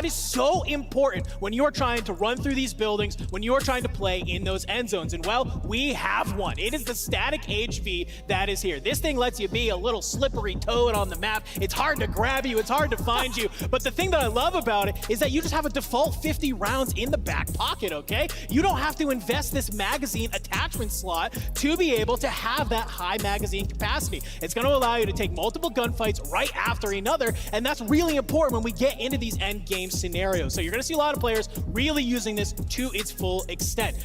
that is so important when you're trying to run through these buildings, when you're trying to play in those end zones. And well, we have one. It is the static HV that is here. This thing lets you be a little slippery toad on the map. It's hard to grab you, it's hard to find you. But the thing that I love about it is that you just have a default 50 rounds in the back pocket, okay? You don't have to invest this magazine attachment slot to be able to have that high magazine capacity. It's going to allow you to take multiple gunfights right after another, and that's really important when we get into these end game scenarios. So you're going to see a lot of players really using this to its full extent.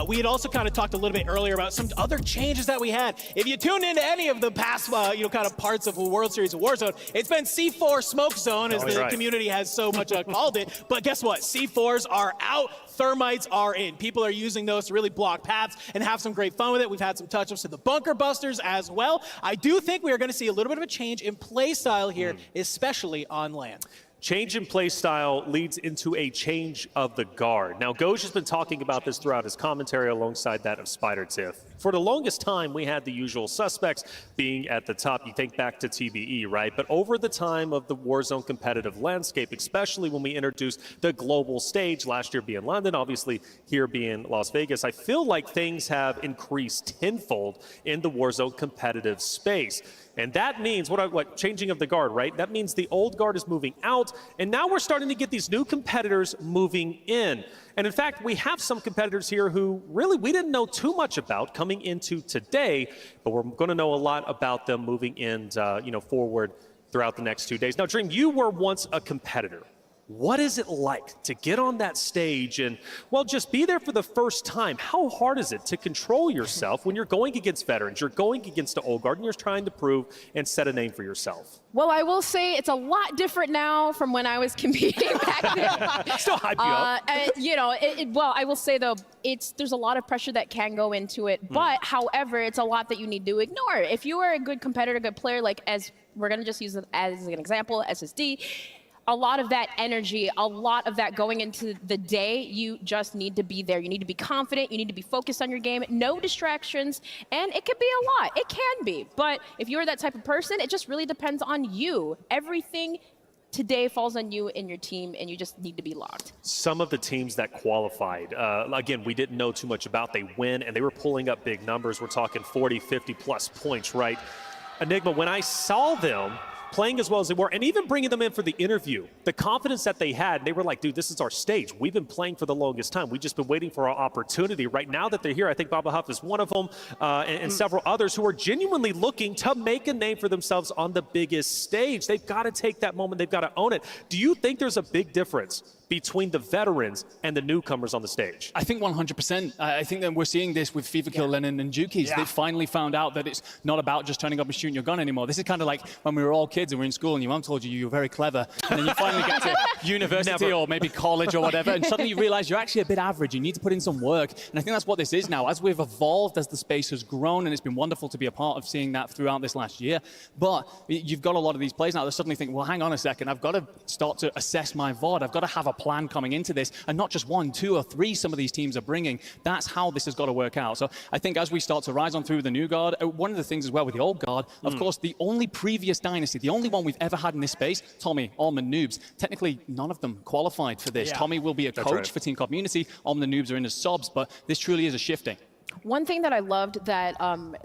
We had also kind of talked a little bit earlier about some other changes that we had. If you tuned into any of the past, kind of parts of the World Series of Warzone, it's been C4 smoke zone, as the community has so much called it. But guess what? C4s are out. Thermites are in. People are using those to really block paths and have some great fun with it. We've had some touch-ups to the bunker busters as well. I do think we are going to see a little bit of a change in play style here, especially on land. Change in play style leads into a change of the guard. Now, Goj has been talking about this throughout his commentary alongside that of Spider Tiff. For the longest time, we had the usual suspects being at the top. You think back to TBE, right? But over the time of the Warzone competitive landscape, especially when we introduced the global stage, last year being London, obviously here being Las Vegas, I feel like things have increased tenfold in the Warzone competitive space. And that means, changing of the guard, right? That means the old guard is moving out, and now we're starting to get these new competitors moving in. And in fact, we have some competitors here who really we didn't know too much about coming into today, but we're going to know a lot about them moving in, forward throughout the next 2 days. Now, Dream, you were once a competitor. What is it like to get on that stage and, well, just be there for the first time? How hard is it to control yourself when you're going against veterans, you're going against the old guard, and you're trying to prove and set a name for yourself? Well, I will say it's a lot different now from when I was competing back then. Still hype you up. Well, I will say, though, there's a lot of pressure that can go into it. But, however, it's a lot that you need to ignore. If you are a good competitor, good player, like as we're going to just use it as an example, SSD, a lot of that energy, a lot of that going into the day, you just need to be there. You need to be confident. You need to be focused on your game. No distractions. And it could be a lot. It can be. But if you're that type of person, it just really depends on you. Everything today falls on you and your team, and you just need to be locked. Some of the teams that qualified, again, we didn't know too much about. They win, and they were pulling up big numbers. We're talking 40, 50-plus points, right? Enigma, when I saw them playing as well as they were, and even bringing them in for the interview, the confidence that they had, they were like, dude, this is our stage. We've been playing for the longest time. We've just been waiting for our opportunity. Right now that they're here, I think Baba Huff is one of them, and several others who are genuinely looking to make a name for themselves on the biggest stage. They've got to take that moment. They've got to own it. Do you think there's a big difference between the veterans and the newcomers on the stage? I think 100%. I think that we're seeing this with FIFA Kill Lennon and Jukies. They finally found out that it's not about just turning up and shooting your gun anymore. This is kind of like when we were all kids and we were in school and your mom told you you were very clever, and then you finally get to university or maybe college or whatever, and suddenly you realize you're actually a bit average. You need to put in some work. And I think that's what this is now. As we've evolved, as the space has grown, and it's been wonderful to be a part of seeing that throughout this last year. But you've got a lot of these players now that suddenly think, well, hang on a second, I've got to start to assess my VOD. I've got to have a plan coming into this, and not just 1, 2, or 3 some of these teams are bringing. That's how this has got to work out. So I think as we start to rise on through the new guard, one of the things as well with the old guard, of course, the only previous dynasty, the only one we've ever had in this space, Tommy, Almond, Noobs, technically none of them qualified for this. Tommy will be a coach for Team Community. Almond and Noobs are in as subs, but this truly is a shifting. One thing that I loved that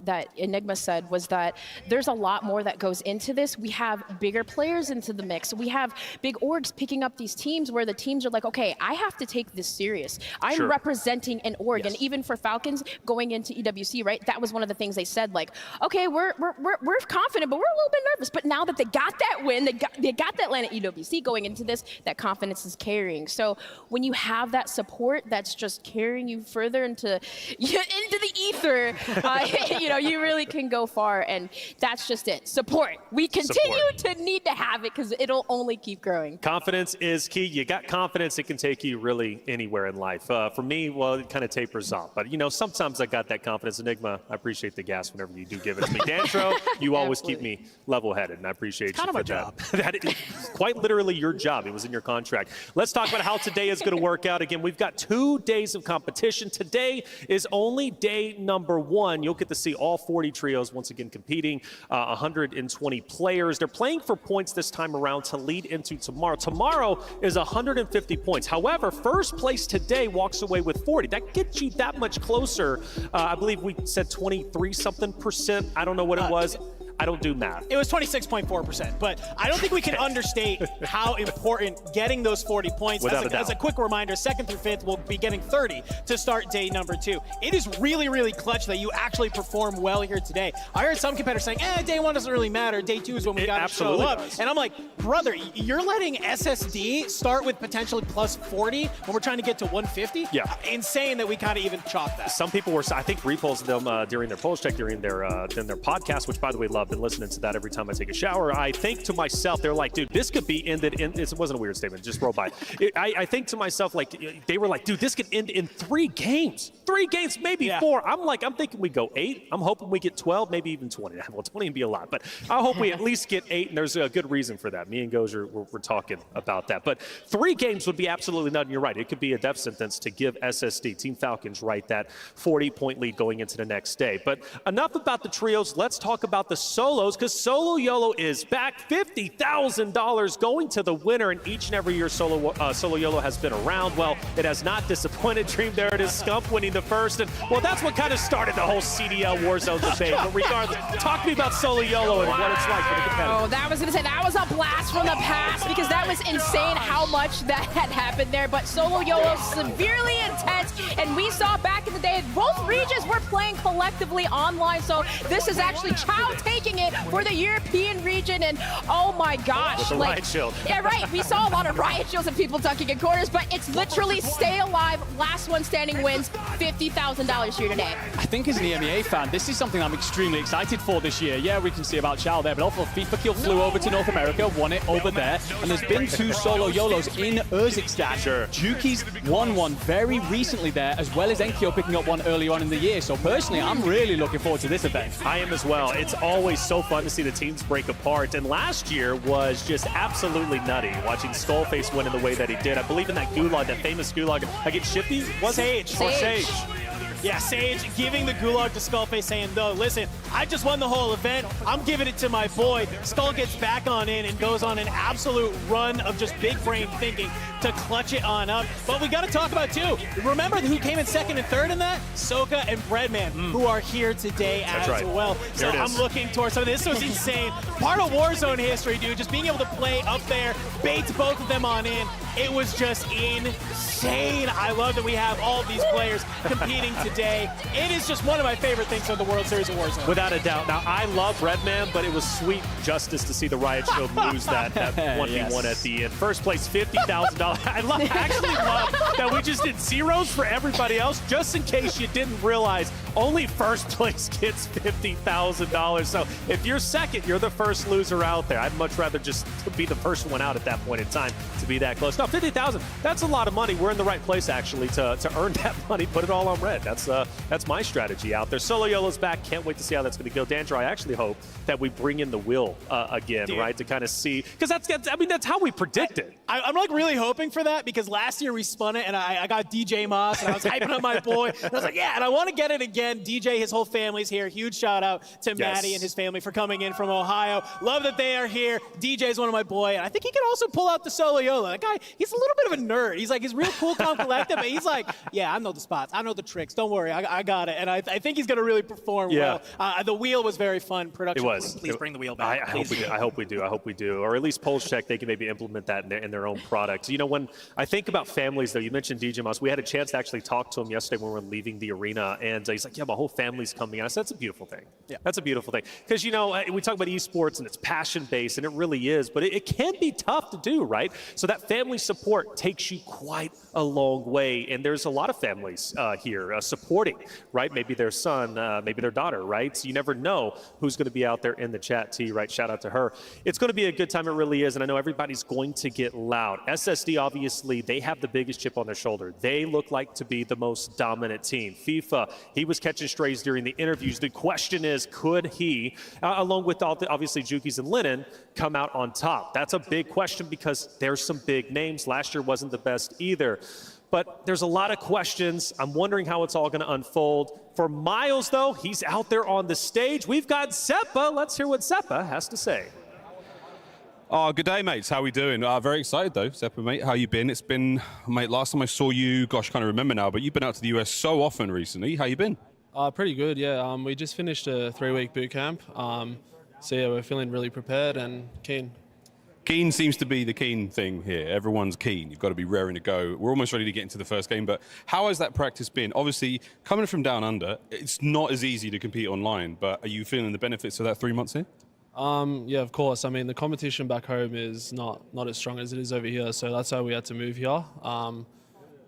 that Enigma said was that there's a lot more that goes into this. We have bigger players into the mix. We have big orgs picking up these teams where the teams are like, okay, I have to take this serious. I'm representing an org, and even for Falcons going into EWC, right? That was one of the things they said, like, okay, we're confident, but we're a little bit nervous. But now that they got that win, they got that land at EWC going into this, that confidence is carrying. So when you have that support that's just carrying you further into the ether, you really can go far, and that's just it. Support. We continue to need to have it because it'll only keep growing. Confidence is key. You got confidence, it can take you really anywhere in life. For me, well, it kind of tapers off. But, sometimes I got that confidence. Enigma, I appreciate the gas whenever you do give it to me. Dantro, you always keep me level-headed, and I appreciate you for that. Kind of my job. That is quite literally your job. It was in your contract. Let's talk about how today is going to work out. Again, we've got 2 days of competition. Today is only day number 1. You'll get to see all 40 trios once again competing, 120 players. They're playing for points this time around to lead into tomorrow. Tomorrow is 150 points. However, first place today walks away with 40. That gets you that much closer. I believe we said 23-something%. I don't know what it was. I don't do math. It was 26.4%, but I don't think we can understate how important getting those 40 points. As a quick reminder, 2nd through 5th will be getting 30 to start day number 2. It is really, really clutch that you actually perform well here today. I heard some competitors saying, day 1 doesn't really matter. Day 2 is when we got to show up. And I'm like, brother, you're letting SSD start with potentially plus 40 when we're trying to get to 150? Yeah. Insane that we kind of even chalked that. Some people were, I think, reposted them during their polls check, during their podcast, which, by the way, love. Been listening to that every time I take a shower. I think to myself, they're like, dude, this could be ended in, it wasn't a weird statement, just roll by. I think to myself, like, they were like, dude, this could end in 3 games. 3 games, maybe 4. I'm thinking we go 8. I'm hoping we get 12, maybe even 20. Well, 20 would be a lot, but I hope we at least get 8, and there's a good reason for that. Me and Gozer, we're talking about that. But 3 games would be absolutely nothing. You're right. It could be a death sentence to give SSD, Team Falcons, right, that 40-point lead going into the next day. But enough about the trios. Let's talk about the solos, because Solo YOLO is back. $50,000 going to the winner, and each and every year Solo YOLO has been around. Well, it has not disappointed. Dream, there it is, Scump winning the first, and well, that's what kind of started the whole CDL Warzone debate. But regardless, talk to me about Solo YOLO and what it's like for the competitors. Oh, that was going to say, that was a blast from the past, because that was insane how much that had happened there. But Solo YOLO, severely intense, and we saw back in the day, both regions were playing collectively online, so this is actually Chow taking it for the European region, and oh my gosh. With the riot shield. Yeah, right. We saw a lot of riot shields and people ducking in corners, but it's literally stay alive, last one standing wins, $50,000 here today. I think as an EMEA fan, this is something I'm extremely excited for this year. Yeah, we can see about Chow there, but also FIFA Kill flew over to North America, won it over there, and there's been 2 Solo YOLOs in Urzikstan. Sure. Juki's won one very recently there, as well as Enkyo picking up one earlier on in the year. So personally, I'm really looking forward to this event. I am as well. It's always so fun to see the teams break apart, and last year was just absolutely nutty, watching Skullface win in the way that he did. I believe in that gulag, that famous gulag against Shifty, was Sage. Or Sage. Yeah, Sage giving the gulag to Skullface, saying, no, listen, I just won the whole event. I'm giving it to my boy. Skull gets back on in and goes on an absolute run of just big brain thinking to clutch it on up. But we got to talk about, too, remember who came in 2nd and 3rd in that? Soka and Breadman, who are here today as well. So I'm looking towards some of this. This was insane. Part of Warzone history, dude, just being able to play up there, bait both of them on in. It was just insane. I love that we have all of these players competing today. It is just one of my favorite things of the World Series of Warzone. Without a doubt. Now, I love Redman, but it was sweet justice to see the Riot Shield lose that 1v1 at the end. First place, $50,000. I actually love that we just did zeros for everybody else, just in case you didn't realize only first place gets $50,000. So if you're second, you're the first loser out there. I'd much rather just be the first one out at that point in time to be that close. No, $50,000, that's a lot of money. We're in the right place, actually, to earn that money, put it all on red. That's my strategy out there. Solo YOLO's back. Can't wait to see how that's going to go. Dandro, I actually hope that we bring in the wheel again, dude, right, to kind of see, because that's how we predicted. I'm like really hoping for that, because last year we spun it and I got DJ Moss and I was hyping up my boy. And I was like, yeah, and I want to get it again. DJ, his whole family's here. Huge shout out to Maddie and his family for coming in from Ohio. Love that they are here. DJ's one of my boy, and I think he can also pull out the Solo YOLO. That guy, he's a little bit of a nerd. He's like, he's real cool, calm, collected, but he's like, yeah, I know the spots. I know the tricks. Don't worry, I got it. And I think he's going to really perform well. The wheel was very fun. Production, it was. Please bring the wheel back. I hope we do. Or at least Polls Check, they can maybe implement that in their own product. You know, when I think about families, though, you mentioned DJ Moss. We had a chance to actually talk to him yesterday when we were leaving the arena, and he's like, yeah, my whole family's coming. And I said, that's a beautiful thing. Yeah. That's a beautiful thing. Because, you know, we talk about esports, and it's passion-based, and it really is, but it can be tough to do, right? So that family support takes you quite a long way, and there's a lot of families here supporting, right? Maybe their son, maybe their daughter, right? So you never know who's going to be out there in the chat, T, right? Shout out to her. It's going to be a good time. It really is, and I know everybody's going to get loud. SSD, obviously, they have the biggest chip on their shoulder. They look like to be the most dominant team. FIFA, he was catching strays during the interviews. The question is, could he, along with obviously Juki's and Lennon, come out on top? That's a big question, because there's some big names. Last year wasn't the best either. But there's a lot of questions. I'm wondering how it's all going to unfold. For Miles, though, he's out there on the stage. We've got Zeppa. Let's hear what Zeppa has to say. Oh, good day, mates. How we doing? Very excited, though. Zeppa, mate, how you been? It's been, mate, last time I saw you, gosh, I can't remember now, but you've been out to the US so often recently. How you been? Pretty good, yeah. We just finished a 3-week boot camp. So, yeah, we're feeling really prepared and keen. Keen seems to be the keen thing here. Everyone's keen. You've got to be raring to go. We're almost ready to get into the first game, but how has that practice been? Obviously, coming from down under, it's not as easy to compete online, but are you feeling the benefits of that 3 months here? Yeah, of course. I mean, the competition back home is not as strong as it is over here, so that's why we had to move here. But,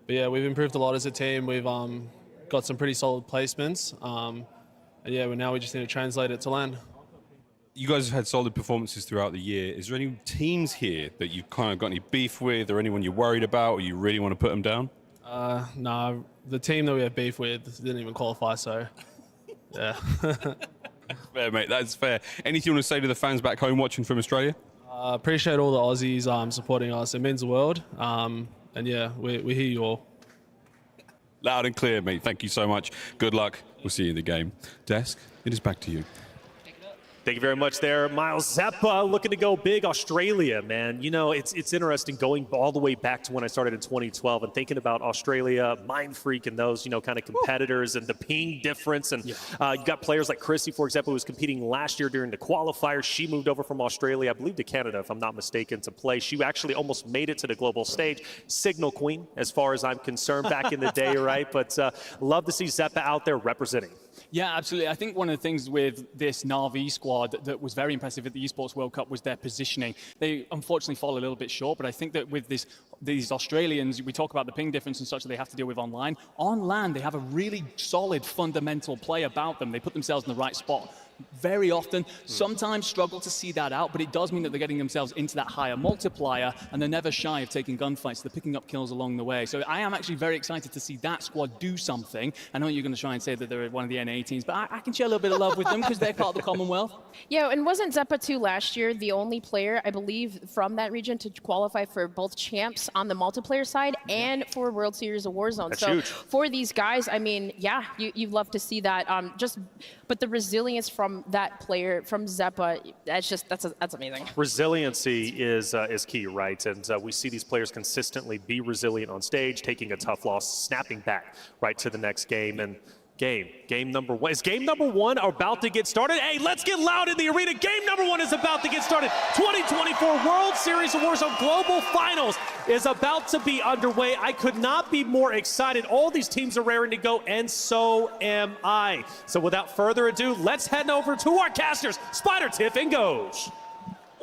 yeah, we've improved a lot as a team. We've got some pretty solid placements. And, yeah, now we just need to translate it to LAN. You guys have had solid performances throughout the year. Is there any teams here that you've kind of got any beef with or anyone you're worried about or you really want to put them down? No, the team that we have beef with didn't even qualify, so, yeah. Fair, mate. That's fair. Anything you want to say to the fans back home watching from Australia? Appreciate all the Aussies supporting us. It means the world. And, yeah, we hear you all. Loud and clear, mate. Thank you so much. Good luck. We'll see you in the game. Desk, it is back to you. Thank you very much there, Miles Zeppa, looking to go big. Australia, man. You know, it's interesting going all the way back to when I started in 2012 and thinking about Australia, Mind Freak, and those, you know, kind of competitors and the ping difference. And you got players like Chrissy, for example, who was competing last year during the qualifiers. She moved over from Australia, I believe, to Canada, if I'm not mistaken, to play. She actually almost made it to the global stage. Signal queen, as far as I'm concerned, back in the day, right? But love to see Zeppa out there representing. Yeah, absolutely. I think one of the things with this Na'Vi squad that was very impressive at the Esports World Cup was their positioning. They unfortunately fall a little bit short, but I think that with these Australians, we talk about the ping difference and such that they have to deal with online. On LAN, they have a really solid fundamental play about them. They put themselves in the right spot very often, sometimes struggle to see that out, but it does mean that they're getting themselves into that higher multiplier, and they're never shy of taking gunfights. They're picking up kills along the way. So I am actually very excited to see that squad do something. I know you're going to try and say that they're one of the NA teams, but I can share a little bit of love with them because they're part of the Commonwealth. Yeah, and wasn't Zeppa 2 last year the only player, I believe, from that region to qualify for both champs on the multiplayer side and for World Series of Warzone? That's so huge. For these guys, I mean, yeah, you'd love to see that. But the resilience from that player, from Zeppa, that's amazing. Resiliency is key, right? And we see these players consistently be resilient on stage, taking a tough loss, snapping back right to the next game. And game number one. Is game number one about to get started? Hey, let's get loud in the arena. Game number one is about to get started. 2024 World Series of Warzone Global Finals is about to be underway. I could not be more excited. All these teams are raring to go, and so am I. So without further ado, let's head over to our casters, Spider, Tiff, and Goj.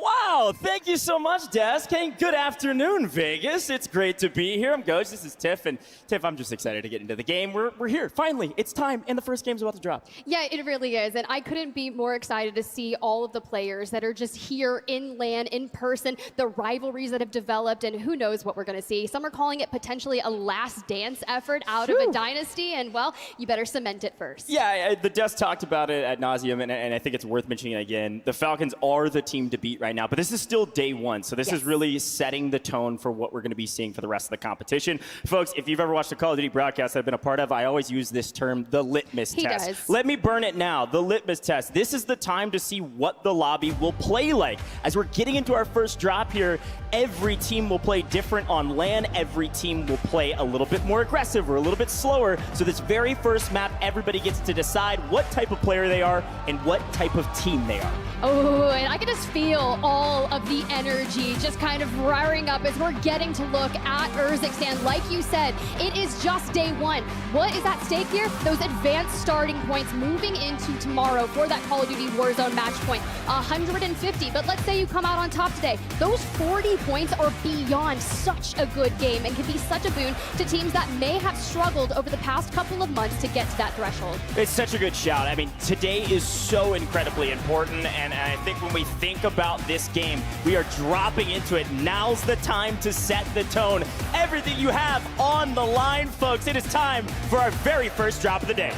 Wow, thank you so much, Desk. Hey, good afternoon, Vegas. It's great to be here. I'm Goj, this is Tiff, and Tiff, I'm just excited to get into the game. We're here, finally. It's time, and the first game's about to drop. Yeah, it really is, and I couldn't be more excited to see all of the players that are just here in LAN, in person, the rivalries that have developed, and who knows what we're going to see. Some are calling it potentially a last dance effort out of a dynasty, and, well, you better cement it first. Yeah, the Desk talked about it ad nauseum, and I think it's worth mentioning again. The Falcons are the team to beat right now, but this is still day one, so this is really setting the tone for what we're going to be seeing for the rest of the competition. Folks, if you've ever watched a Call of Duty broadcast I've been a part of, I always use this term, the litmus test. Does. Let me burn it now, the litmus test. This is the time to see what the lobby will play like. As we're getting into our first drop here, every team will play different on LAN. Every team will play a little bit more aggressive or a little bit slower. So this very first map, everybody gets to decide what type of player they are and what type of team they are. Oh, and I can just feel all of the energy just kind of roaring up as we're getting to look at Urzikstan. Like you said, it is just day one. What is at stake here? Those advanced starting points moving into tomorrow for that Call of Duty Warzone match point. 150, but let's say you come out on top today. Those 40 points are beyond such a good game and can be such a boon to teams that may have struggled over the past couple of months to get to that threshold. It's such a good shout. I mean, today is so incredibly important, and I think when we think about this game, we are dropping into it. Now's the time to set the tone. Everything you have on the line, folks. It is time for our very first drop of the day.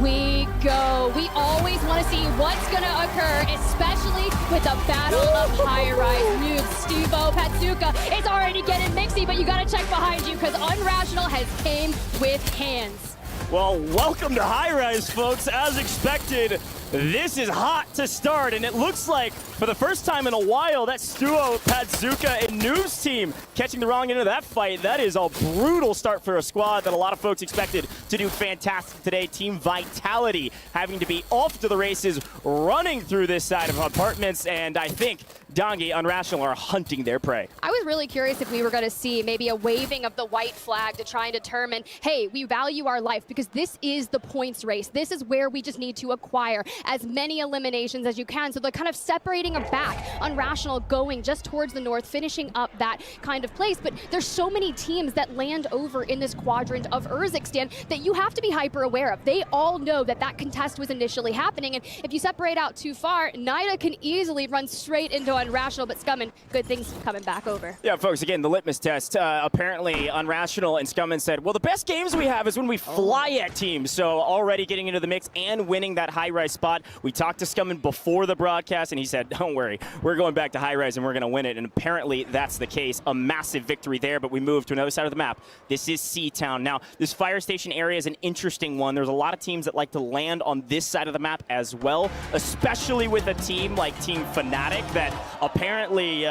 we go. We always want to see what's going to occur, especially with the battle of high-rise moves. Steve-O, Patsuka, it's already getting mixy, but you got to check behind you because Unrational has came with hands. Well, welcome to High Rise, folks. As expected, this is hot to start, and it looks like for the first time in a while, that Stuo, Patsuka, and Noob's team catching the wrong end of that fight. That is a brutal start for a squad that a lot of folks expected to do fantastic today. Team Vitality having to be off to the races, running through this side of apartments, and I think Dongi, Unrational are hunting their prey. I was really curious if we were going to see maybe a waving of the white flag to try and determine, hey, we value our life because this is the points race. This is where we just need to acquire as many eliminations as you can. So they're kind of separating them back. Unrational going just towards the north, finishing up that kind of place. But there's so many teams that land over in this quadrant of Urzikstan that you have to be hyper aware of. They all know that that contest was initially happening. And if you separate out too far, Nida can easily run straight into Unrational, but Scummin, good things coming back over. Yeah, folks, again, the litmus test. Apparently, Unrational and Scummin said, well, the best games we have is when we fly at teams. So already getting into the mix and winning that high-rise spot. We talked to Scummin before the broadcast, and he said, don't worry, we're going back to high-rise and we're going to win it. And apparently, that's the case. A massive victory there, but we move to another side of the map. This is C-Town. Now, this fire station area is an interesting one. There's a lot of teams that like to land on this side of the map as well, especially with a team like Team Fnatic that apparently,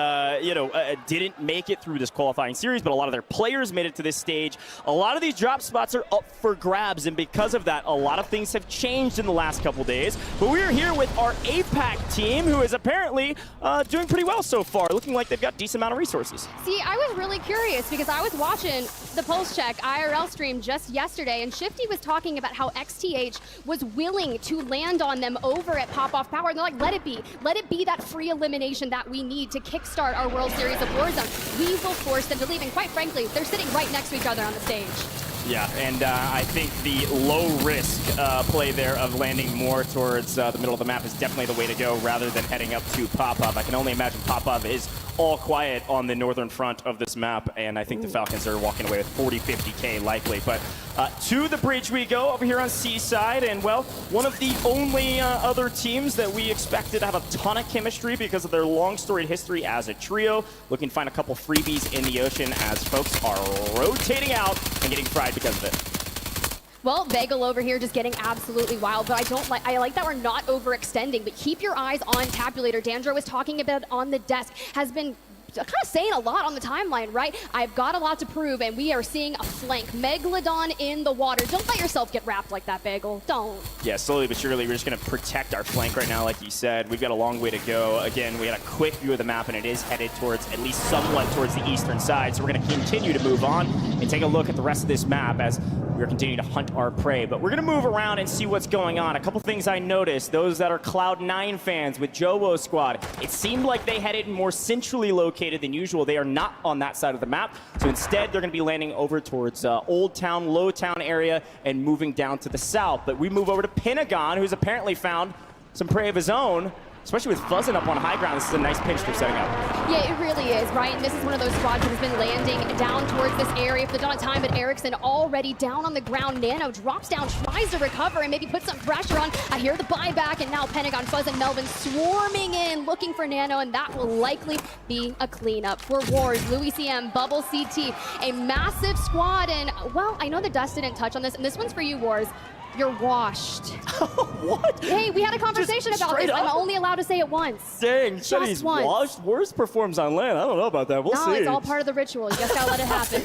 didn't make it through this qualifying series, but a lot of their players made it to this stage. A lot of these drop spots are up for grabs, and because of that, a lot of things have changed in the last couple days. But we're here with our APAC team, who is apparently doing pretty well so far, looking like they've got a decent amount of resources. See, I was really curious because I was watching the Pulse Check IRL stream just yesterday, and Shifty was talking about how XTH was willing to land on them over at Pop-Off Power, and they're like, let it be. Let it be that free elimination that we need to kickstart our World Series of Warzone. We will force them to leave, and quite frankly, they're sitting right next to each other on the stage. Yeah, and I think the low-risk play there of landing more towards the middle of the map is definitely the way to go rather than heading up to Popov. I can only imagine Popov is all quiet on the northern front of this map, and I think the Falcons are walking away with 40, 50K likely. But to the bridge we go over here on Seaside, and well, one of the only other teams that we expected to have a ton of chemistry because of their long storied history as a trio, looking to find a couple freebies in the ocean as folks are rotating out and getting fried because of it. Well, Bagel over here just getting absolutely wild, but I like that we're not overextending, but keep your eyes on Tabulator. Dandro was talking about on the desk, has been kind of saying a lot on the timeline, right? I've got a lot to prove, and we are seeing a flank. Megalodon in the water. Don't let yourself get wrapped like that, Bagel. Don't. Yeah, slowly but surely, we're just going to protect our flank right now, like you said. We've got a long way to go. Again, we had a quick view of the map, and it is headed towards, at least somewhat towards the eastern side. So we're going to continue to move on and take a look at the rest of this map as we're continuing to hunt our prey. But we're going to move around and see what's going on. A couple things I noticed. Those that are Cloud9 fans with Jowo's squad, it seemed like they headed more centrally located than usual. They are not on that side of the map. So instead, they're going to be landing over towards Old Town, Low Town area and moving down to the south. But we move over to Pentagon, who's apparently found some prey of his own. Especially with Fuzzin up on high ground, this is a nice pinch they're setting up. Yeah, it really is, right? And this is one of those squads that has been landing down towards this area for the dawn time, but Ericsson already down on the ground. Nano drops down, tries to recover, and maybe put some pressure on. I hear the buyback, and now Pentagon, Fuzz, and Melvin swarming in, looking for Nano, and that will likely be a cleanup for Wars. Louis CM, Bubble CT, a massive squad, and, well, I know the dust didn't touch on this, and this one's for you, Wars. You're washed. What? Hey, we had a conversation about this. I'm only allowed to say it once. Dang, said he's once. washed. Worst performs on land. I don't know about that. We'll see. No, it's all part of the ritual. You just gotta let it happen.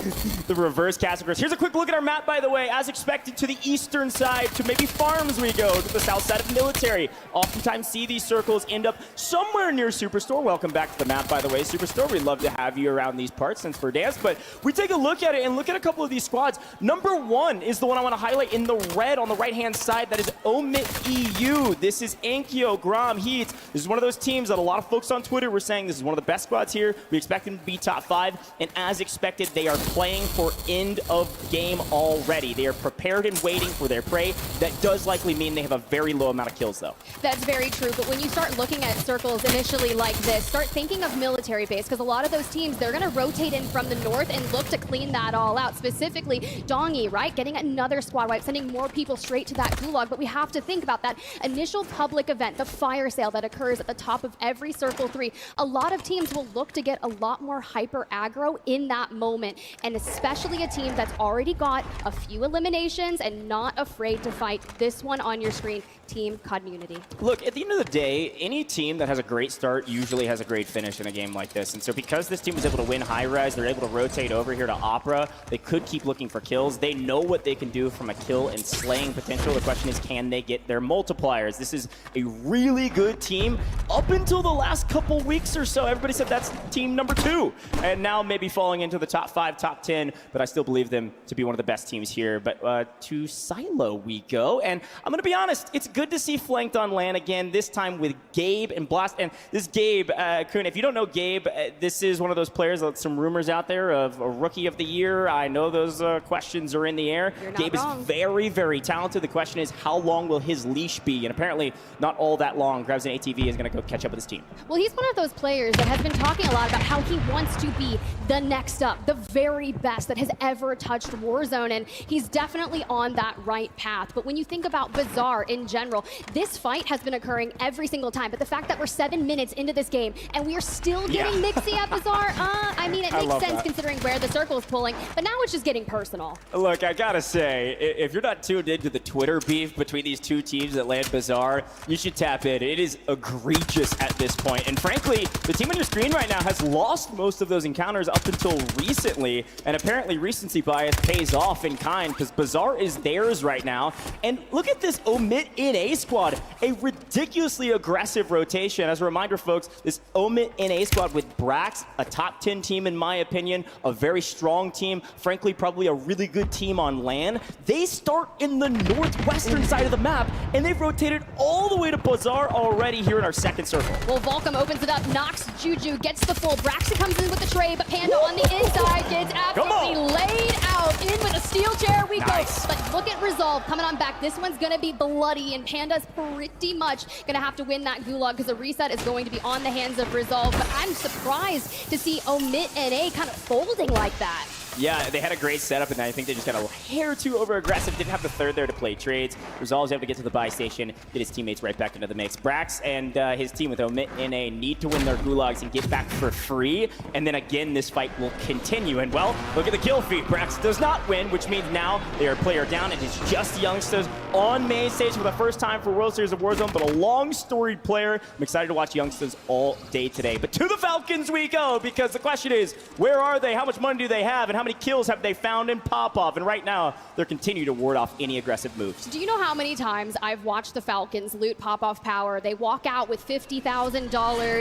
The reverse categories. Here's a quick look at our map, by the way. As expected, to the eastern side, to maybe farms we go, to the south side of military. Oftentimes see these circles end up somewhere near Superstore. Welcome back to the map, by the way, Superstore. We'd love to have you around these parts since we're dance. But we take a look at it and look at a couple of these squads. Number one is the one I want to highlight in the red on the right-hand side. That is Omit EU. This is Ankyo, Grom, Heats. This is one of those teams that a lot of folks on Twitter were saying this is one of the best squads here. We expect them to be top 5. And as expected, they are playing for end of game already. They are prepared and waiting for their prey. That does likely mean they have a very low amount of kills, though. That's very true. But when you start looking at circles initially like this, start thinking of military base, because a lot of those teams, they're going to rotate in from the north and look to clean that all out. Specifically, Dongi, right? Getting another squad wipe, sending more people straight to that gulag, but we have to think about that initial public event, the fire sale that occurs at the top of every Circle 3. A lot of teams will look to get a lot more hyper aggro in that moment, and especially a team that's already got a few eliminations and not afraid to fight. This one on your screen, Team Community. Look, at the end of the day, any team that has a great start usually has a great finish in a game like this. And so because this team was able to win high res, they're able to rotate over here to Opera. They could keep looking for kills. They know what they can do from a kill and slaying potential. The question is, can they get their multipliers? This is a really good team. Up until the last couple weeks or so, everybody said that's team number 2. And now maybe falling into the top 5, top 10, but I still believe them to be one of the best teams here. But to Silo we go. And I'm going to be honest, it's good to see flanked on LAN again, this time with Gabe and Blast. And this Gabe, Kuhn, if you don't know Gabe, this is one of those players, some rumors out there of a Rookie of the Year. I know those questions are in the air. Gabe wrong. is very, very talented. The question is, how long will his leash be? And apparently not all that long. Grabs an ATV, is going to go catch up with his team. Well, he's one of those players that has been talking a lot about how he wants to be the next up, the very best that has ever touched Warzone, and he's definitely on that right path. But when you think about Bazaar in general, this fight has been occurring every single time, but the fact that we're 7 minutes into this game and we are still getting Mixie at Bazaar, I mean, it makes sense considering where the circle is pulling, but now it's just getting personal. Look, I gotta say, if you're not tuned into the Twitter beef between these two teams that land Bazaar, you should tap in. It is egregious at this point. And frankly, the team on your screen right now has lost most of those encounters up until recently, and apparently recency bias pays off in kind, because Bazaar is theirs right now. And look at this Omit in A squad, a ridiculously aggressive rotation. As a reminder, folks, this Omit in A squad with Brax, a top 10 team in my opinion, a very strong team, frankly probably a really good team on LAN. They start in the northwestern side of the map, and they've rotated all the way to Bazaar already here in our second circle. Well, Volcom opens it up, knocks Juju, gets the full. Braxton comes in with the trade, but Panda on the inside gets absolutely laid out. In with a steel chair we go. But look at Resolve coming on back. This one's going to be bloody, and Panda's pretty much going to have to win that gulag because the reset is going to be on the hands of Resolve. But I'm surprised to see Omit NA kind of folding like that. Yeah, they had a great setup, and I think they just got a hair too over-aggressive. Didn't have the third there to play trades. Resolve's able to get to the buy station, get his teammates right back into the mix. Brax and his team with Omit NA need to win their gulags and get back for free. And then again, this fight will continue. And well, look at the kill feed. Brax does not win, which means now they are player down. It is just Youngsters on main stage for the first time for World Series of Warzone, but a long-storied player. I'm excited to watch Youngsters all day today. But to the Falcons we go, because the question is, where are they? How much money do they have? And how many kills have they found in Pop-Off? And right now, they're continuing to ward off any aggressive moves. Do you know how many times I've watched the Falcons loot Pop-Off power? They walk out with $50,000,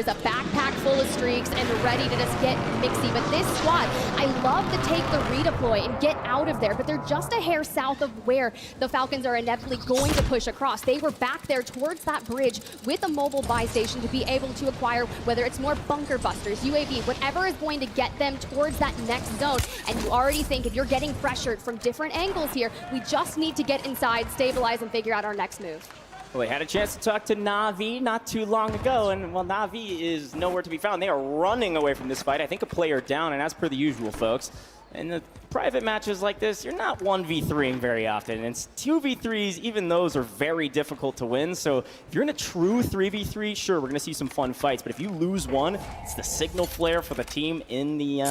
a backpack full of streaks, and ready to just get mixy. But this squad, I love to take the redeploy and get out of there, but they're just a hair south of where the Falcons are inevitably going to push across. They were back there towards that bridge with a mobile buy station to be able to acquire, whether it's more bunker busters, UAV, whatever is going to get them towards that next zone. And you already think if you're getting pressured from different angles here, we just need to get inside, stabilize, and figure out our next move. Well, they had a chance to talk to Na'Vi not too long ago, and well, Na'Vi is nowhere to be found. They are running away from this fight. I think a player down, and as per the usual, folks, in the private matches like this, you're not 1v3ing very often. And 2v3s, even those are very difficult to win. So if you're in a true 3v3, sure, we're going to see some fun fights. But if you lose one, it's the signal flare for the team in the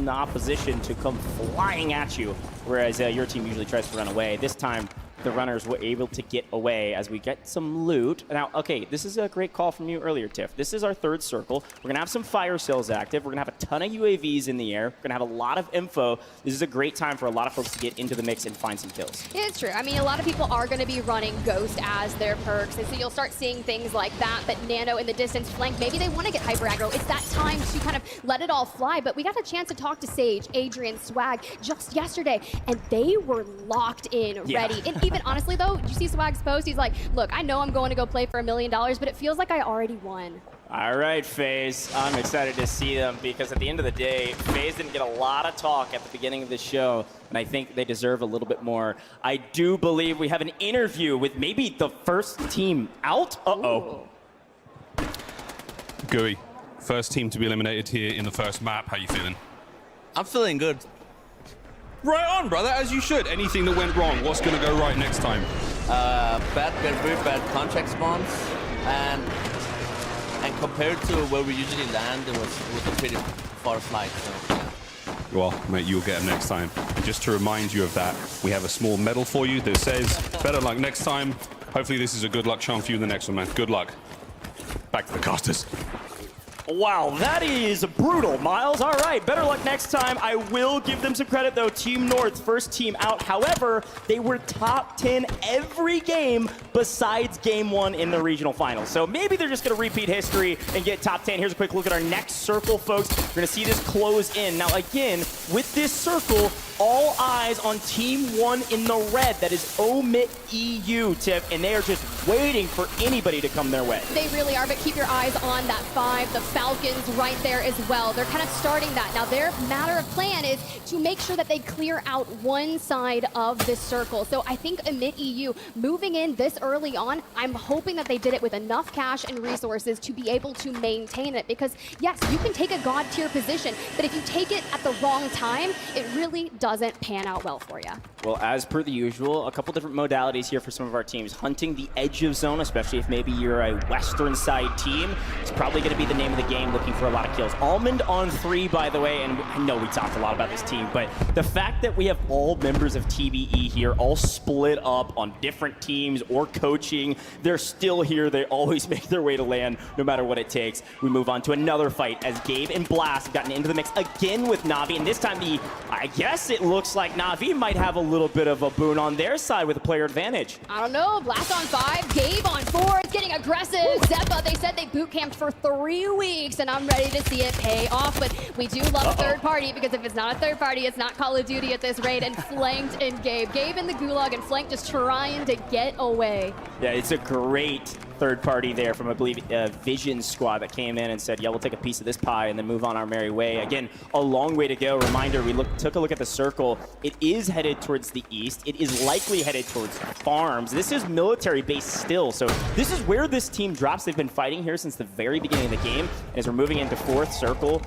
opposition to come flying at you, whereas your team usually tries to run away. This time, the runners were able to get away as we get some loot. Now, okay, this is a great call from you earlier, Tiff. This is our third circle. We're going to have some fire sales active. We're going to have a ton of UAVs in the air. We're going to have a lot of info. This is a great time for a lot of folks to get into the mix and find some kills. Yeah, it's true. I mean, a lot of people are going to be running Ghost as their perks, and so you'll start seeing things like that. But Nano in the distance flank, maybe they want to get hyper aggro. It's that time to kind of let it all fly. But we got a chance to talk to Sage, Adrian, Swag just yesterday, and they were locked in, ready. And even honestly, though, did you see Swag's post? He's like, look, I know I'm going to go play for $1 million, but it feels like I already won. All right, FaZe. I'm excited to see them because at the end of the day, FaZe didn't get a lot of talk at the beginning of the show, and I think they deserve a little bit more. I do believe we have an interview with maybe the first team out. Uh-oh. Gooey, first team to be eliminated here in the first map. How you feeling? I'm feeling good. Right on, brother, as you should. Anything that went wrong, what's going to go right next time? very bad contract spawns, and compared to where we usually land, it was a pretty far flight. So, yeah. Well, mate, you'll get them next time. Just to remind you of that, we have a small medal for you that says, better luck next time. Hopefully this is a good luck charm for you in the next one, man. Good luck. Back to the casters. Wow, that is brutal, Miles. All right, better luck next time. I will give them some credit, though. Team North, first team out. However, they were top 10 every game besides game 1 in the regional finals. So maybe they're just going to repeat history and get top 10. Here's a quick look at our next circle, folks. We're going to see this close in. Now, again, with this circle, all eyes on Team 1 in the red. That is Omit EU, Tiff, and they are just waiting for anybody to come their way. They really are, but keep your eyes on that 5, the Falcons right there as well. They're kind of starting that. Now, their matter of plan is to make sure that they clear out one side of this circle. So I think Omit EU moving in this early on, I'm hoping that they did it with enough cash and resources to be able to maintain it. Because, yes, you can take a god tier position, but if you take it at the wrong time, it really doesn't pan out well for you. Well, as per the usual, a couple different modalities here for some of our teams. Hunting the edge of zone, especially if maybe you're a western side team, it's probably going to be the name of the game, looking for a lot of kills. Almond on 3, by the way, and I know we talked a lot about this team, but the fact that we have all members of TBE here, all split up on different teams or coaching, they're still here. They always make their way to land, no matter what it takes. We move on to another fight as Gabe and Blast have gotten into the mix again with Na'Vi, and this time I guess it looks like Na'Vi might have a little bit of a boon on their side with a player advantage. I don't know. Blast on 5, Gabe on 4. It's getting aggressive. Zeppa, they said they boot camped for 3 weeks, and I'm ready to see it pay off. But we do love a third party, because if it's not a third party, it's not Call of Duty at this rate. And Flanked and Gabe in the gulag, and Flanked just trying to get away. Yeah, it's a great third party there from, I believe, Vision Squad that came in and said, yeah, we'll take a piece of this pie and then move on our merry way. Again, a long way to go. Reminder, we took a look at the circle. It is headed towards the east. It is likely headed towards farms. This is military base still, so this is where this team drops. They've been fighting here since the very beginning of the game. And as we're moving into 4th circle,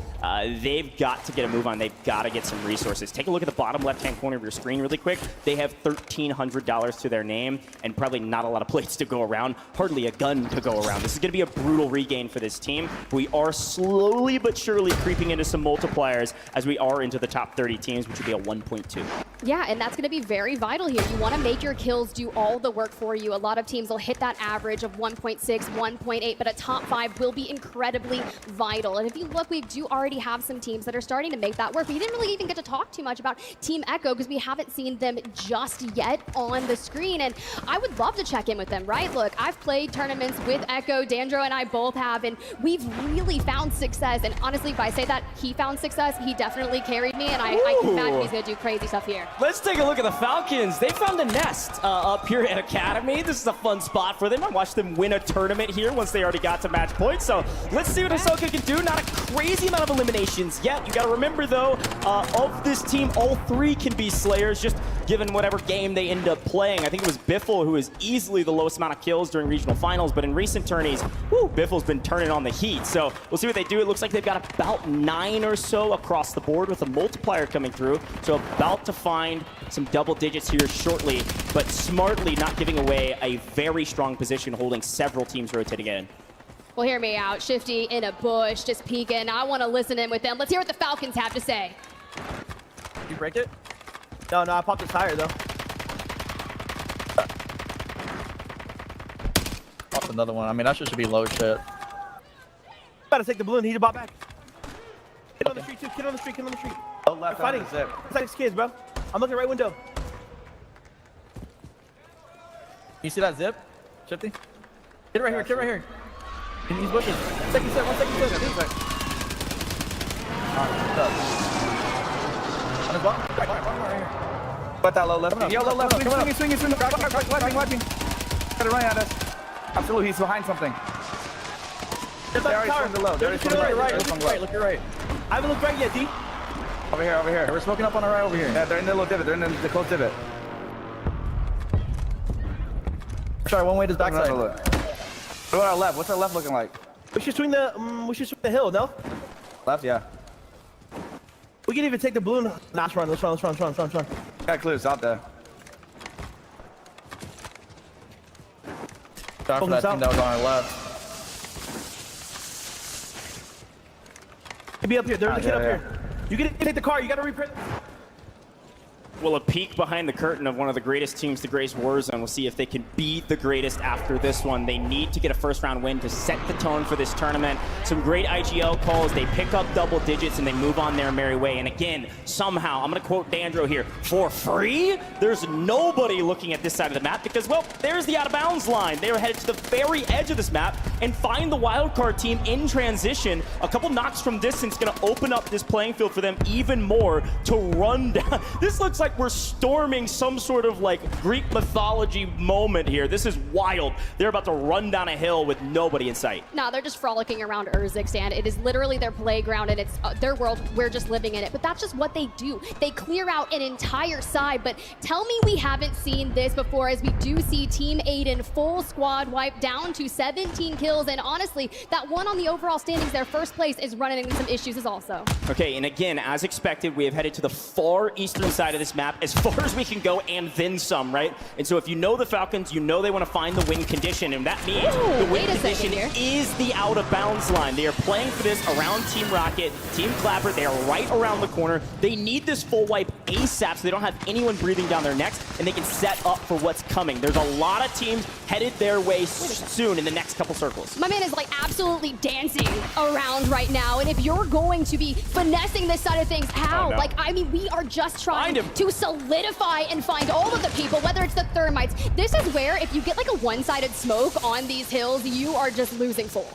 they've got to get a move on. They've got to get some resources. Take a look at the bottom left-hand corner of your screen really quick. They have $1,300 to their name and probably not a lot of plates to go around. Hardly a gun to go around. This is going to be a brutal regain for this team. We are slowly but surely creeping into some multipliers as we are into the top 30 teams, which would be a 1.2. Yeah, and that's going to be very vital here. You want to make your kills do all the work for you. A lot of teams will hit that average of 1.6, 1.8, but a top 5 will be incredibly vital. And if you look, we do already have some teams that are starting to make that work. We didn't really even get to talk too much about Team Echo because we haven't seen them just yet on the screen. And I would love to check in with them, right? Look, I've played tournaments with Echo. Dandro and I both have, and we've really found success. And honestly, if I say that he found success, he definitely carried me, and I can imagine he's going to do crazy stuff here. Let's take a look at the Falcons. They found a nest up here at Academy. This is a fun spot for them. I watched them win a tournament here once they already got to match point. So let's see what Ahsoka can do. Not a crazy amount of eliminations yet. You got to remember, though, of this team, all 3 can be Slayers, just given whatever game they end up playing. I think it was Biffle who is easily the lowest amount of kills during regional finals, but in recent tourneys, Biffle's been turning on the heat. So we'll see what they do. It looks like they've got about 9 or so across the board with a multiplier coming through. So about to find some double digits here shortly, but smartly not giving away a very strong position, holding several teams rotating in. Well, hear me out. Shifty in a bush, just peeking. I want to listen in with them. Let's hear what the Falcons have to say. You break it? No, I popped the tire, though. Off another one. I mean, that should be low shit. Gotta take the balloon. He just bought back. Kid on the street, too. Kid on the street. Oh, left. They're fighting. Zip. It's like 6 kids, bro. I'm looking right window. You see that zip? Shifty? Kid right here. In these bushes. 1 second, sir. 1 second, sir. On his bottom. Right here. Put that low left. Yo, low left. Swing. Watching. Gotta run at us. Absolutely, he's behind something. They're already swung the low. They're just Look your right. I haven't looked right yet, D. Over here. We're smoking up on the right over here. Yeah, they're in the little divot. They're in the close divot. Sorry, one way to the backside. What about our left? What's our left looking like? We should swing the hill, no? Left, yeah. We can even take the balloon. Nah, let's run. Got clues out there. Shot for that team that was on our left. Be up here. There's a kid up here. You can take the car. You got to reprint. Well, a peek behind the curtain of one of the greatest teams to grace Warzone. We'll see if they can beat the greatest after this one. They need to get a first-round win to set the tone for this tournament. Some great IGL calls. They pick up double digits, and they move on their merry way. And again, somehow, I'm going to quote Dandro here, for free? There's nobody looking at this side of the map because, well, there's the out-of-bounds line. They are headed to the very edge of this map and find the wildcard team in transition. A couple knocks from distance going to open up this playing field for them even more to run down. This looks like we're storming some sort of like Greek mythology moment here. This is wild. They're about to run down a hill with nobody in sight. No, they're just frolicking around Urzikstan. It is literally their playground, and it's their world. We're just living in it. But that's just what they do. They clear out an entire side. But tell me we haven't seen this before, as we do see Team Aiden full squad wipe down to 17 kills. And honestly, that one on the overall standings, their first place, is running into some issues as also. Okay, and again, as expected, we have headed to the far eastern side of this map as far as we can go and then some, right? And so if you know the Falcons, you know they want to find the win condition, and that means the win condition is the out-of-bounds line. They are playing for this around Team Rocket, Team Clapper. They are right around the corner. They need this full wipe ASAP so they don't have anyone breathing down their necks, and they can set up for what's coming. There's a lot of teams headed their way soon in the next couple circles. My man is like absolutely dancing around right now, and if you're going to be finessing this side of things, how? Oh, no. Like, I mean, we are just trying to solidify and find all of the people, whether it's the thermites. This is where, if you get like a one-sided smoke on these hills, you are just losing full.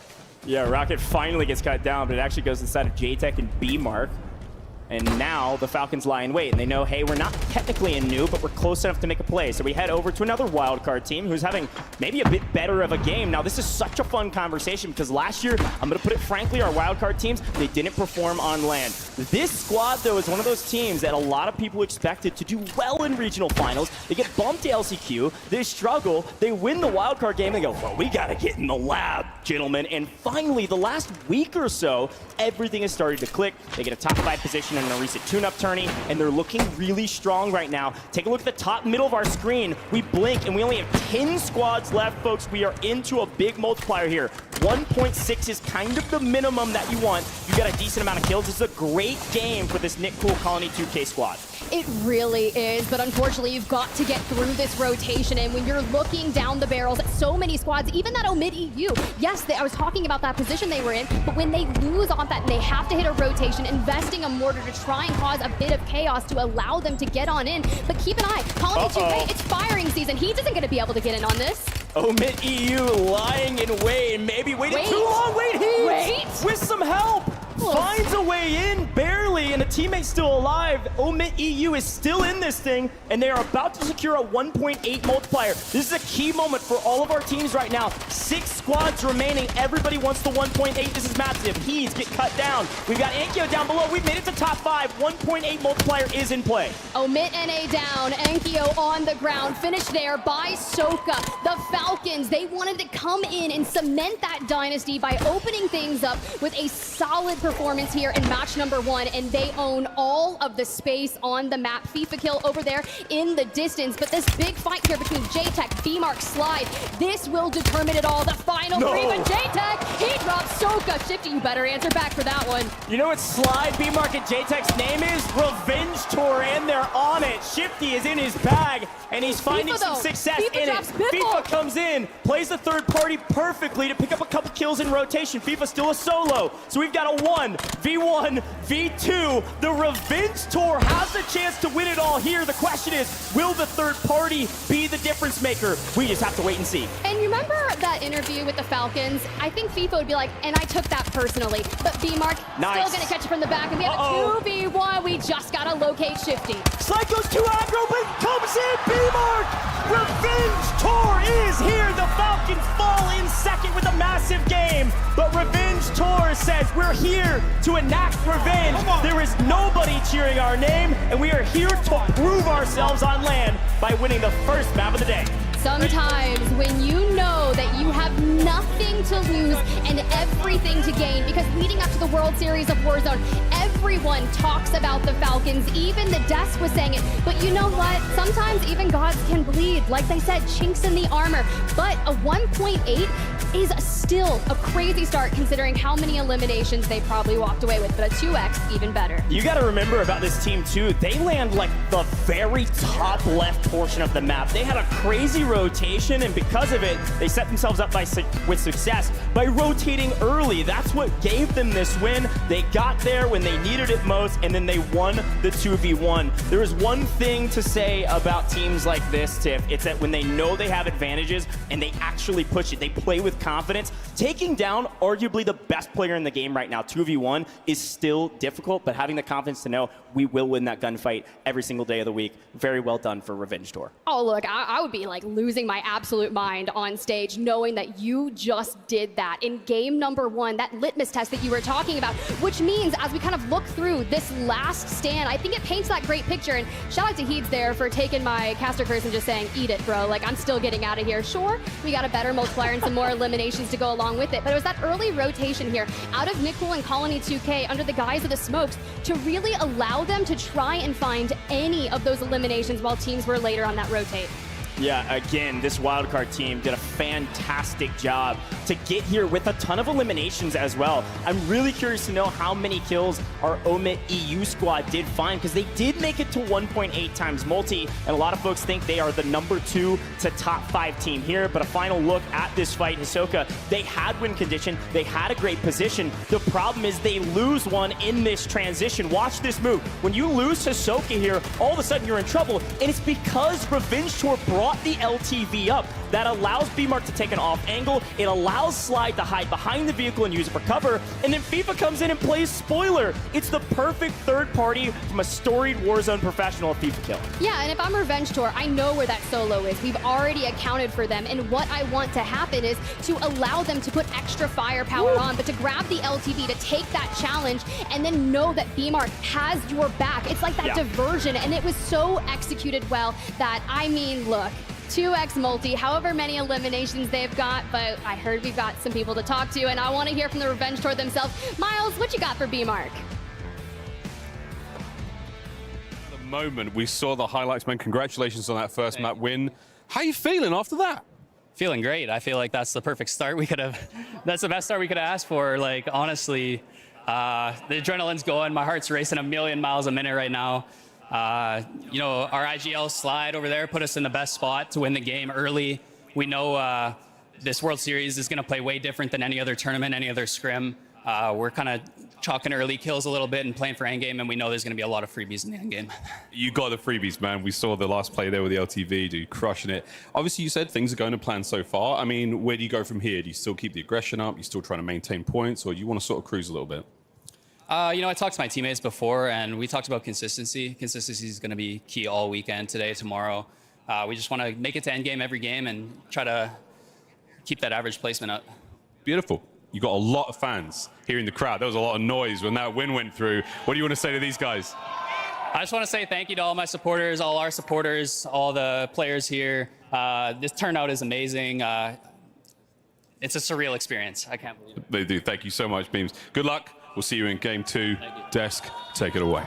Yeah, Rocket finally gets cut down, but it actually goes inside of JTech and B-Mark. And now the Falcons lie in wait, and they know, hey, we're not technically a noob, but we're close enough to make a play. So we head over to another wildcard team who's having maybe a bit better of a game. Now, this is such a fun conversation because last year, I'm going to put it frankly, our wildcard teams, they didn't perform on land. This squad, though, is one of those teams that a lot of people expected to do well in regional finals. They get bumped to LCQ, they struggle, they win the wildcard game, and they go, well, we got to get in the lab, gentlemen. And finally, the last week or so, everything has started to click. They get a top 5 position in a recent tune-up tourney, and they're looking really strong right now. Take a look at the top middle of our screen. We blink, and we only have 10 squads left, folks. We are into a big multiplier here. 1.6 is kind of the minimum that you want. You got a decent amount of kills. This is a great game for this Nick Cool Colony 2K squad. It really is, but unfortunately, you've got to get through this rotation, and when you're looking down the barrels at so many squads, even that Omid EU, yes, I was talking about that position they were in, but when they lose off that and they have to hit a rotation, investing a mortar to try and cause a bit of chaos to allow them to get on in. But keep an eye, Colony 2K, it's firing season. He's isn't going to be able to get in on this. Omid EU lying in wait, maybe waiting too long. Wait, with some help. Finds a way in, barely, and a teammate's still alive. Omid EU is still in this thing, and they are about to secure a 1.8 multiplier. This is a key moment for all of our teams right now. 6 squads remaining. Everybody wants the 1.8. This is massive. He's get cut down. We've got Enkyo down below. We've made it to top 5. 1.8 multiplier is in play. Omid NA down. Enkyo on the ground. Finished there by Soka. The Falcons, they wanted to come in and cement that dynasty by opening things up with a solid performance here in match number 1, and they own all of the space on the map. FIFA kill over there in the distance, but this big fight here between JTech, B-Mark, Slide, this will determine it all. The final 3, but JTech, he drops Soka. Shifty, you better answer back for that one. You know what Slide, B-Mark, and JTech's name is? Revenge Tour, and they're on it. Shifty is in his bag, and he's finding some success in it. FIFA comes in, plays the third party perfectly to pick up a couple kills in rotation. FIFA still a solo, so we've got a 1v1, v2. The Revenge Tour has a chance to win it all here. The question is, will the third party be the difference maker? We just have to wait and see. And you remember that interview with the Falcons? I think FIFA would be like, and I took that personally, but B-Mark still gonna catch it from the back, and we have a 2v1. We just gotta locate Shifty. Slide goes too aggro, but comes in, B-Mark! Revenge Tour is here. The Falcons fall in second with a massive game, but Revenge Tour says we're here to enact revenge. There is nobody cheering our name, and we are here to prove ourselves on land by winning the first map of the day. Sometimes when you know that you have nothing to lose and everything to gain, because leading up to the World Series of Warzone, every Everyone talks about the Falcons. Even the desk was saying it. But you know what? Sometimes even gods can bleed. Like they said, chinks in the armor. But a 1.8 is still a crazy start considering how many eliminations they probably walked away with. But a 2x, even better. You got to remember about this team, too. They land like the very top left portion of the map. They had a crazy rotation, and because of it, they set themselves up with success by rotating early. That's what gave them this win. They got there when they needed it most, and then they won the 2v1. There is one thing to say about teams like this, Tiff. It's that when they know they have advantages and they actually push it, they play with confidence. Taking down arguably the best player in the game right now, 2v1, is still difficult, but having the confidence to know we will win that gunfight every single day of the week. Very well done for Revenge Tour. Oh, look, I would be like losing my absolute mind on stage knowing that you just did that in game number 1, that litmus test that you were talking about, which means as we kind of look through this last stand, I think it paints that great picture. And shout out to Heeds there for taking my caster curse and just saying, eat it, bro. Like, I'm still getting out of here. Sure, we got a better multiplier and some more eliminations to go along with it, but it was that early rotation here out of Nickel and Colony 2K under the guise of the smokes to really allow them to try and find any of those eliminations while teams were later on that rotate. Yeah, again, this wildcard team did a fantastic job to get here with a ton of eliminations as well. I'm really curious to know how many kills our Omit EU squad did find, because they did make it to 1.8 times multi, and a lot of folks think they are the number 2 to top 5 team here. But a final look at this fight, Hisoka, they had win condition, they had a great position. The problem is they lose one in this transition. Watch this move. When you lose Hisoka here, all of a sudden you're in trouble, and it's because Revenge Tour brought the LTV up. That allows B-Mark to take an off angle. It allows Slide to hide behind the vehicle and use it for cover. And then FIFA comes in and plays Spoiler. It's the perfect third party from a storied Warzone professional of FIFA kill. Yeah, and if I'm Revenge Tour, I know where that solo is. We've already accounted for them. And what I want to happen is to allow them to put extra firepower on, but to grab the LTV, to take that challenge, and then know that B-Mark has your back. It's like that diversion, and it was so executed well that, I mean, look, 2x multi, however many eliminations they've got, but I heard we've got some people to talk to, and I want to hear from the Revenge Tour themselves. Miles, what you got for B-Mark? The moment we saw the highlights, man, congratulations on that first map win. How you feeling after that? Feeling great. I feel like that's the perfect start we could have. That's the best start we could have asked for. Like, honestly, the adrenaline's going. My heart's racing 1,000,000 miles a minute right now. You know, our IGL slide over there put us in the best spot to win the game early. We know this World Series is going to play way different than any other tournament, any other scrim. We're kind of chalking early kills a little bit and playing for endgame, and we know there's going to be a lot of freebies in the endgame. You got the freebies, man. We saw the last play there with the LTV, dude, crushing it. Obviously, you said things are going to plan so far. I mean, where do you go from here? Do you still keep the aggression up? You still trying to maintain points, or do you want to sort of cruise a little bit? You know, I talked to my teammates before, and we talked about consistency. Consistency is going to be key all weekend, today, tomorrow. We just want to make it to endgame every game and try to keep that average placement up. Beautiful. You got a lot of fans here in the crowd. There was a lot of noise when that win went through. What do you want to say to these guys? I just want to say thank you to all my supporters, all our supporters, all the players here. This turnout is amazing. It's a surreal experience. I can't believe it. They do. Thank you so much, Beams. Good luck. We'll see you in game 2. Desk, take it away.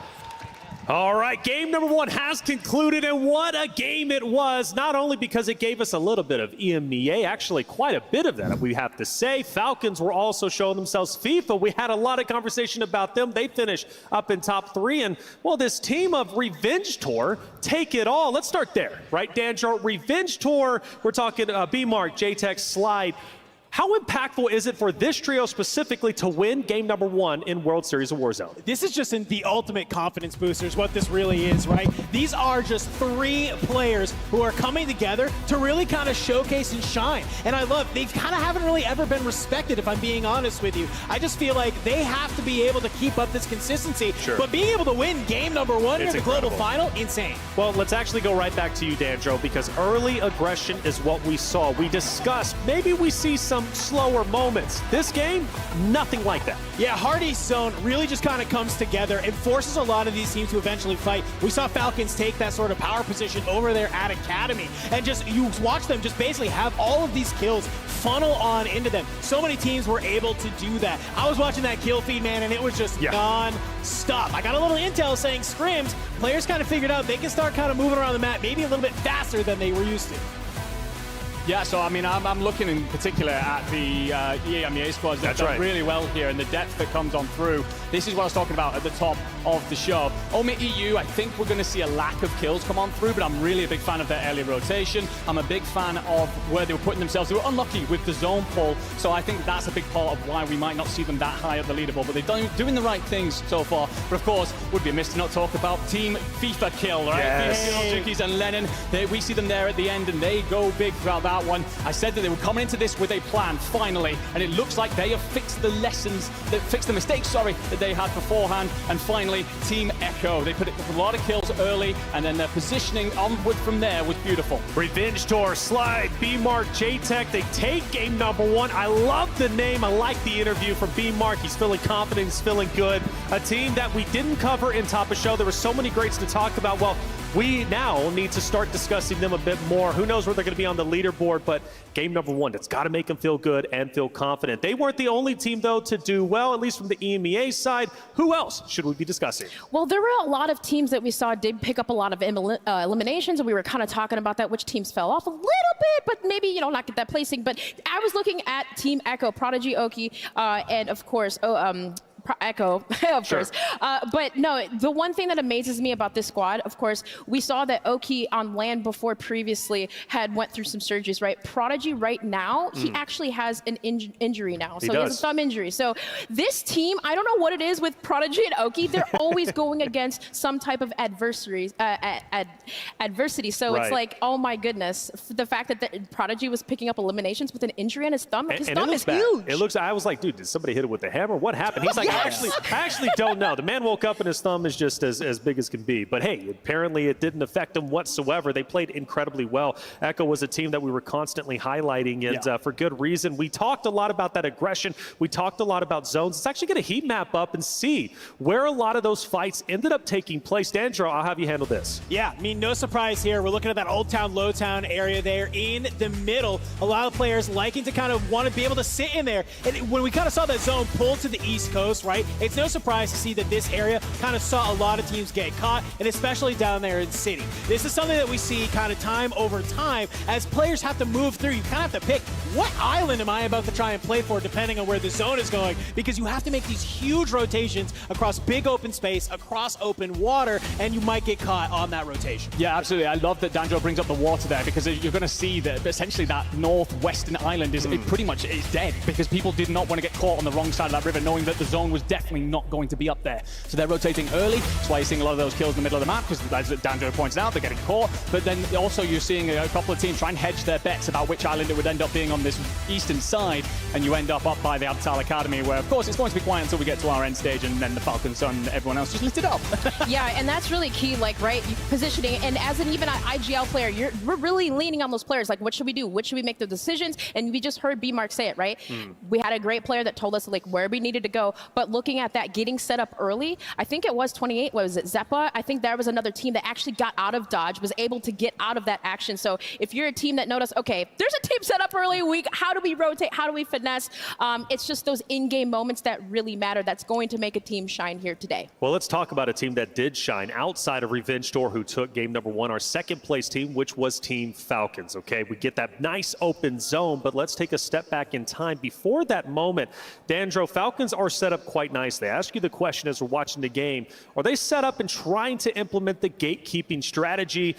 All right, game number 1 has concluded, and what a game it was. Not only because it gave us a little bit of EMEA, actually quite a bit of that, we have to say. Falcons were also showing themselves. FIFA, we had a lot of conversation about them. They finished up in top 3, and, well, this team of Revenge Tour, take it all. Let's start there, right, Danjo? Revenge Tour, we're talking B-Mark, JTech, Slide. How impactful is it for this trio specifically to win game number 1 in World Series of Warzone? This is just the ultimate confidence booster is what this really is, right? These are just 3 players who are coming together to really kind of showcase and shine. And I love, they kind of haven't really ever been respected, if I'm being honest with you. I just feel like they have to be able to keep up this consistency. Sure. But being able to win game number 1 in the global final, insane. Well, let's actually go right back to you, Danjo, because early aggression is what we saw. We discussed maybe we see some slower moments. This game, nothing like that. Yeah, Hardy's zone really just kind of comes together and forces a lot of these teams to eventually fight. We saw Falcons take that sort of power position over there at Academy, and just you watch them just basically have all of these kills funnel on into them. So many teams were able to do that. I was watching that kill feed, man, and it was just non-stop. I got a little intel saying scrims, players kind of figured out they can start kind of moving around the map maybe a little bit faster than they were used to. Yeah, so I mean, I'm looking in particular at the EMEA squads that have done really well here and the depth that comes on through. This is what I was talking about at the top of the show. Omit EU, I think we're going to see a lack of kills come on through, but I'm really a big fan of their early rotation. I'm a big fan of where they were putting themselves. They were unlucky with the zone pull, so I think that's a big part of why we might not see them that high up the leaderboard, but they're doing the right things so far. But of course, would be amiss to not talk about Team FIFA Kill, right? Yes. Jukies and Lennon, we see them there at the end, and they go big throughout that one. I said that they were coming into this with a plan, finally, and it looks like they have fixed the mistakes, that they had beforehand, and finally, Team Echo. They put a lot of kills early, and then their positioning onward from there was beautiful. Revenge Tour, Slide, B-Mark, J-Tech, they take game number 1. I love the name. I like the interview from B-Mark. He's feeling confident. He's feeling good. A team that we didn't cover in Top of Show. There were so many greats to talk about. Well, we now need to start discussing them a bit more. Who knows where they're going to be on the leaderboard, but game number 1, it's got to make them feel good and feel confident. They weren't the only team, though, to do well, at least from the EMEA side. Who else should we be discussing? Well, there were a lot of teams that we saw did pick up a lot of eliminations, and we were kind of talking about that, which teams fell off a little bit, but maybe, not get that placing. But I was looking at Team Echo, Prodigy, Oki, and of course, Echo, of course. But no, the one thing that amazes me about this squad, of course, we saw that Oki on land before previously had went through some surgeries, right? Prodigy right now, he actually has an injury now. So he has a thumb injury. So this team, I don't know what it is with Prodigy and Oki. They're always going against some type of adversity. So it's like, oh my goodness. The fact that Prodigy was picking up eliminations with an injury on his thumb, his thumb is huge. I was like, dude, did somebody hit it with a hammer? What happened? He's like, I actually don't know. The man woke up and his thumb is just as big as can be. But hey, apparently it didn't affect him whatsoever. They played incredibly well. Echo was a team that we were constantly highlighting, and for good reason. We talked a lot about that aggression. We talked a lot about zones. It's actually going to heat map up and see where a lot of those fights ended up taking place. Dandro, I'll have you handle this. Yeah, I mean, no surprise here. We're looking at that Old Town, Low Town area there in the middle. A lot of players liking to kind of want to be able to sit in there. And when we kind of saw that zone pull to the East Coast, right, it's no surprise to see that this area kind of saw a lot of teams get caught, and especially down there in City. This is something that we see kind of time over time as players have to move through. You kind of have to pick, what island am I about to try and play for depending on where the zone is going, because you have to make these huge rotations across big open space, across open water, and you might get caught on that rotation. Yeah, absolutely. I love that Dandro brings up the water there, because you're going to see that essentially that northwestern island is pretty much dead, because people did not want to get caught on the wrong side of that river, knowing that the zone was definitely not going to be up there. So they're rotating early. That's why you're seeing a lot of those kills in the middle of the map, because as Dandro points out, they're getting caught. But then also you're seeing a couple of teams try and hedge their bets about which island it would end up being on this eastern side, and you end up by the Abtal Academy, where of course it's going to be quiet until we get to our end stage, and then the Falcon Sun and everyone else just lit it up. Yeah, and that's really key, right? Positioning, and as an even IGL player, we're really leaning on those players. Like, what should we do? What should we make the decisions? And we just heard B-Mark say it, right? We had a great player that told us where we needed to go, but looking at that, getting set up early, I think it was 28, was it Zeppa? I think there was another team that actually got out of dodge, was able to get out of that action. So if you're a team that noticed, okay, there's a team set up early, how do we rotate? How do we finesse? It's just those in-game moments that really matter. That's going to make a team shine here today. Well, let's talk about a team that did shine outside of Revenge Tour, who took game number 1, our second place team, which was Team Falcons. Okay, we get that nice open zone, but let's take a step back in time. Before that moment, Dandro, Falcons are set up quite nicely. I ask you the question as we're watching the game, are they set up and trying to implement the gatekeeping strategy?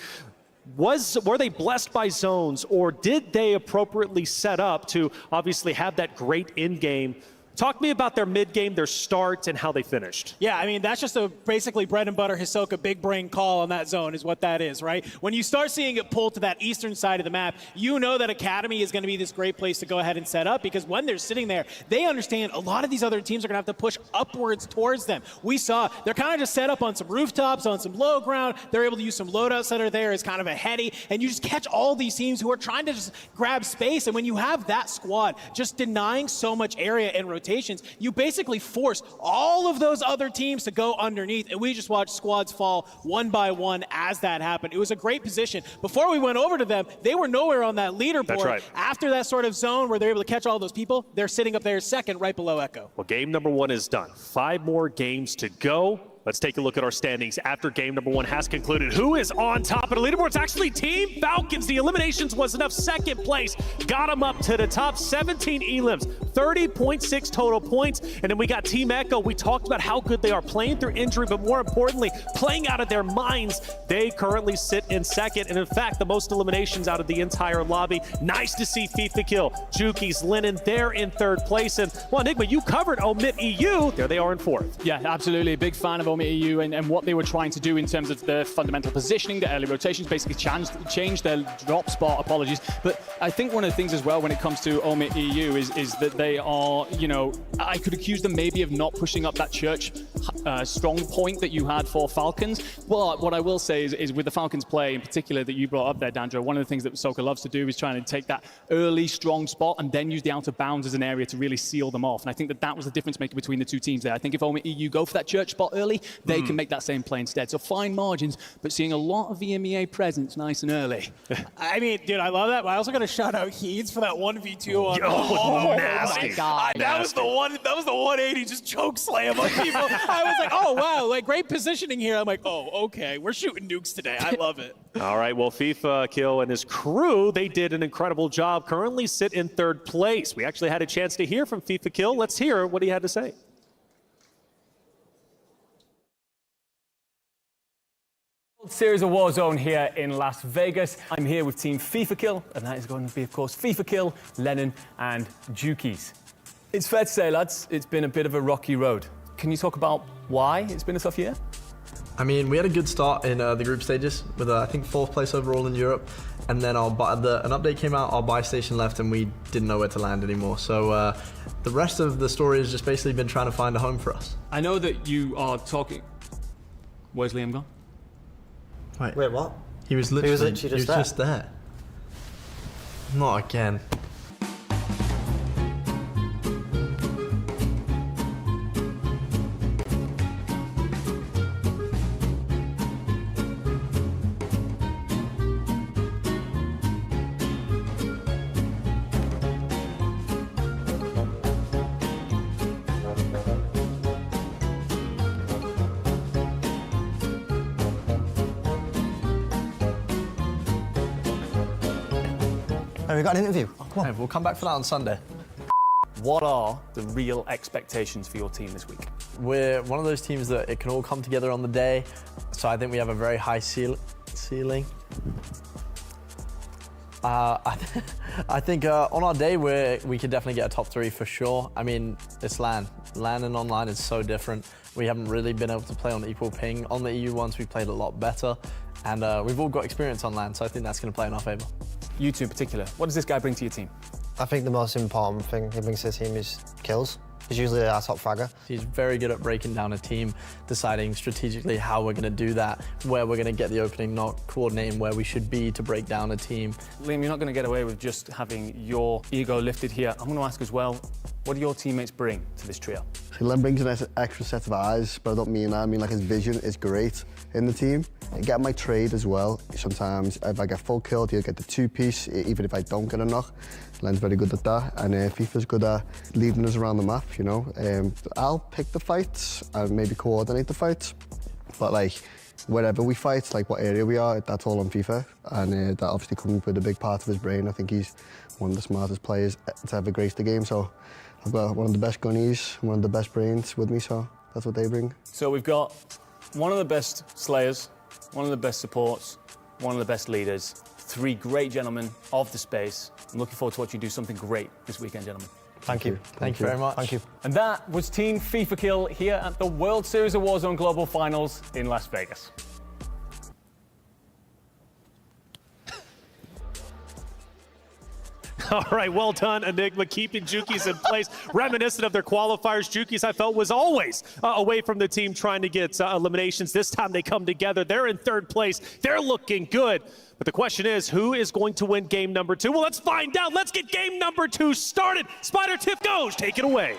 Were they blessed by zones, or did they appropriately set up to obviously have that great in-game Talk to me about their mid-game, their start, and how they finished. Yeah, I mean, that's just a basically bread and butter Hisoka big brain call on that zone is what that is, right? When you start seeing it pull to that eastern side of the map, you know that Academy is going to be this great place to go ahead and set up, because when they're sitting there, they understand a lot of these other teams are going to have to push upwards towards them. We saw they're kind of just set up on some rooftops, on some low ground. They're able to use some loadouts that are there as kind of a heady, and you just catch all these teams who are trying to just grab space. And when you have that squad just denying so much area and rotations, you basically force all of those other teams to go underneath, and we just watched squads fall one by one as that happened. It was a great position. Before we went over to them, they were nowhere on that leaderboard. That's right. After that sort of zone where they're able to catch all those people, they're sitting up there second right below Echo. Well, game number 1 is done. 5 more games to go. Let's take a look at our standings after game number 1 has concluded. Who is on top of the leaderboard? It's actually Team Falcons. The eliminations was enough. Second place got them up to the top. 17 elims, 30.6 total points. And then we got Team Echo. We talked about how good they are playing through injury, but more importantly, playing out of their minds. They currently sit in second. And in fact, the most eliminations out of the entire lobby. Nice to see FIFA Kill, Juki's, Lennon, they're in 3rd place. And well, Enigma, you covered Omit EU. There they are in 4th. Yeah, absolutely. A big fan of Omit EU and what they were trying to do in terms of the fundamental positioning, the early rotations, basically change their drop spot, apologies. But I think one of the things as well when it comes to Omit EU is that they are, you know, I could accuse them maybe of not pushing up that church strong point that you had for Falcons. But what I will say is with the Falcons play in particular that you brought up there, Dandro, one of the things that Soka loves to do is trying to take that early strong spot and then use the out of bounds as an area to really seal them off. And I think that was the difference maker between the two teams there. I think if Omit EU go for that church spot early, they can make that same play instead. So fine margins, but seeing a lot of EMEA presence nice and early. I mean, dude, I love that. But I also got to shout out Heeds for that 1v2 on. Nasty. My God. That was the 180 just choke slam on people. I was like, oh wow, like great positioning here. I'm like, oh okay, we're shooting nukes today. I love it. All right, well, FIFA Kill and his crew, they did an incredible job. Currently sit in 3rd place. We actually had a chance to hear from FIFA Kill. Let's hear what he had to say. Series of Warzone here in Las Vegas. I'm here with Team FIFA Kill, and that is going to be, of course, FIFA Kill, Lennon, and Juki's. It's fair to say, lads, it's been a bit of a rocky road. Can you talk about why it's been a tough year? I mean, we had a good start in the group stages with, I think, 4th place overall in Europe. And then an update came out, our buy station left, and we didn't know where to land anymore. So the rest of the story has just basically been trying to find a home for us. I know that you are talking... Where's Liam gone? Wait, what? He was literally just there. Not again. Have we got an interview? Oh, come on. Hey, we'll come back for that on Sunday. What are the real expectations for your team this week? We're one of those teams that it can all come together on the day. So I think we have a very high ceiling. I think on our day we could definitely get a top 3 for sure. I mean, it's LAN. LAN and online is so different. We haven't really been able to play on equal ping. On the EU ones, we played a lot better. And we've all got experience on LAN, so I think that's going to play in our favor. You two in particular, what does this guy bring to your team? I think the most important thing he brings to the team is kills. He's usually our top fragger. He's very good at breaking down a team, deciding strategically how we're going to do that, where we're going to get the opening knock, coordinating where we should be to break down a team. Liam, you're not going to get away with just having your ego lifted here. I'm going to ask as well, what do your teammates bring to this trio? Len brings an extra set of eyes, but I don't mean that. I mean, like, his vision is great in the team. I get my trade as well. Sometimes if I get full kill, he'll get the 2-piece, even if I don't get a knock. Len's very good at that, and FIFA's good at leading us around the map, you know. I'll pick the fights and maybe coordinate the fights, but like, wherever we fight, like what area we are, that's all on FIFA, and that obviously comes with a big part of his brain. I think he's one of the smartest players to ever grace the game, so I've got one of the best gunnies, one of the best brains with me, so that's what they bring. So we've got one of the best slayers, one of the best supports, one of the best leaders, 3 great gentlemen of the space. I'm looking forward to watching you do something great this weekend, gentlemen. Thank you. Thank you very much. Thank you. And that was Team FIFA Kill here at the World Series of Warzone Global Finals in Las Vegas. All right, well done, Enigma, keeping Jukies in place. Reminiscent of their qualifiers, Jukies, I felt, was always away from the team trying to get eliminations. This time they come together. They're in third place. They're looking good. But the question is, who is going to win game number 2? Well, let's find out. Let's get game number 2 started. Spider Tiff goes. Take it away.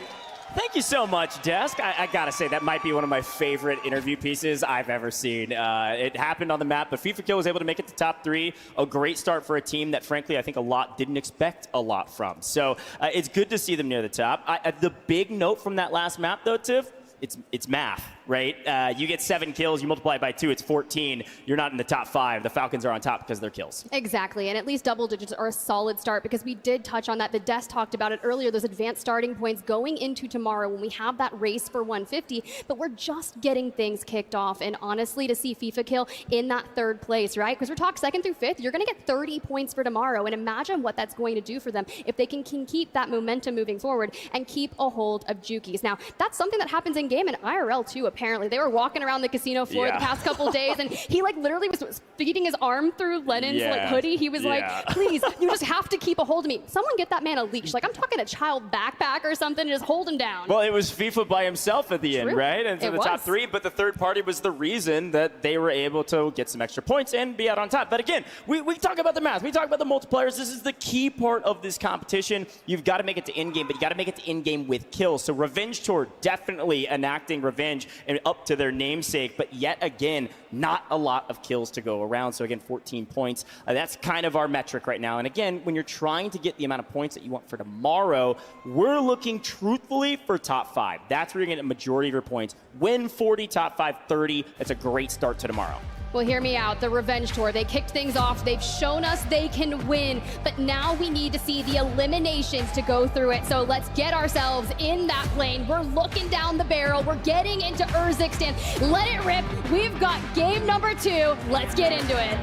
Thank you so much, Desk. I gotta say, that might be one of my favorite interview pieces I've ever seen. It happened on the map, but FIFA Kill was able to make it to top 3. A great start for a team that, frankly, I think a lot didn't expect a lot from. So it's good to see them near the top. The big note from that last map, though, Tiff, it's math, right? You get 7 kills, you multiply it by 2, it's 14. You're not in the top 5. The Falcons are on top because of their kills. Exactly, and at least double digits are a solid start because we did touch on that. The Desk talked about it earlier, those advanced starting points going into tomorrow when we have that race for 150, but we're just getting things kicked off. And honestly, to see FIFA Kill in that 3rd place, right? Because we're talking 2nd through 5th, you're going to get 30 points for tomorrow, and imagine what that's going to do for them if they can keep that momentum moving forward and keep a hold of Jukies. Now, that's something that happens in game and IRL too, apparently. They were walking around the casino floor the past couple days, and he like literally was feeding his arm through Lennon's like hoodie. He was like, please, you just have to keep a hold of me. Someone get that man a leash. Like, I'm talking a child backpack or something, and just hold him down. Well, it was FIFA by himself at the end, right? And to the top 3, but the third party was the reason that they were able to get some extra points and be out on top. But again, we talk about the math. We talk about the multipliers. This is the key part of this competition. You've got to make it to in-game, but you got to make it to in-game with kills. So Revenge Tour definitely enacting revenge and up to their namesake, but yet again, not a lot of kills to go around. So again, 14 points. That's kind of our metric right now. And again, when you're trying to get the amount of points that you want for tomorrow, we're looking truthfully for top 5. That's where you're going to get a majority of your points. Win 40, top 5, 30. That's a great start to tomorrow. Well, hear me out. The Revenge Tour, they kicked things off. They've shown us they can win, but now we need to see the eliminations to go through it. So let's get ourselves in that plane. We're looking down the barrel. We're getting into Urzikstan. Let it rip. We've got game number 2. Let's get into it.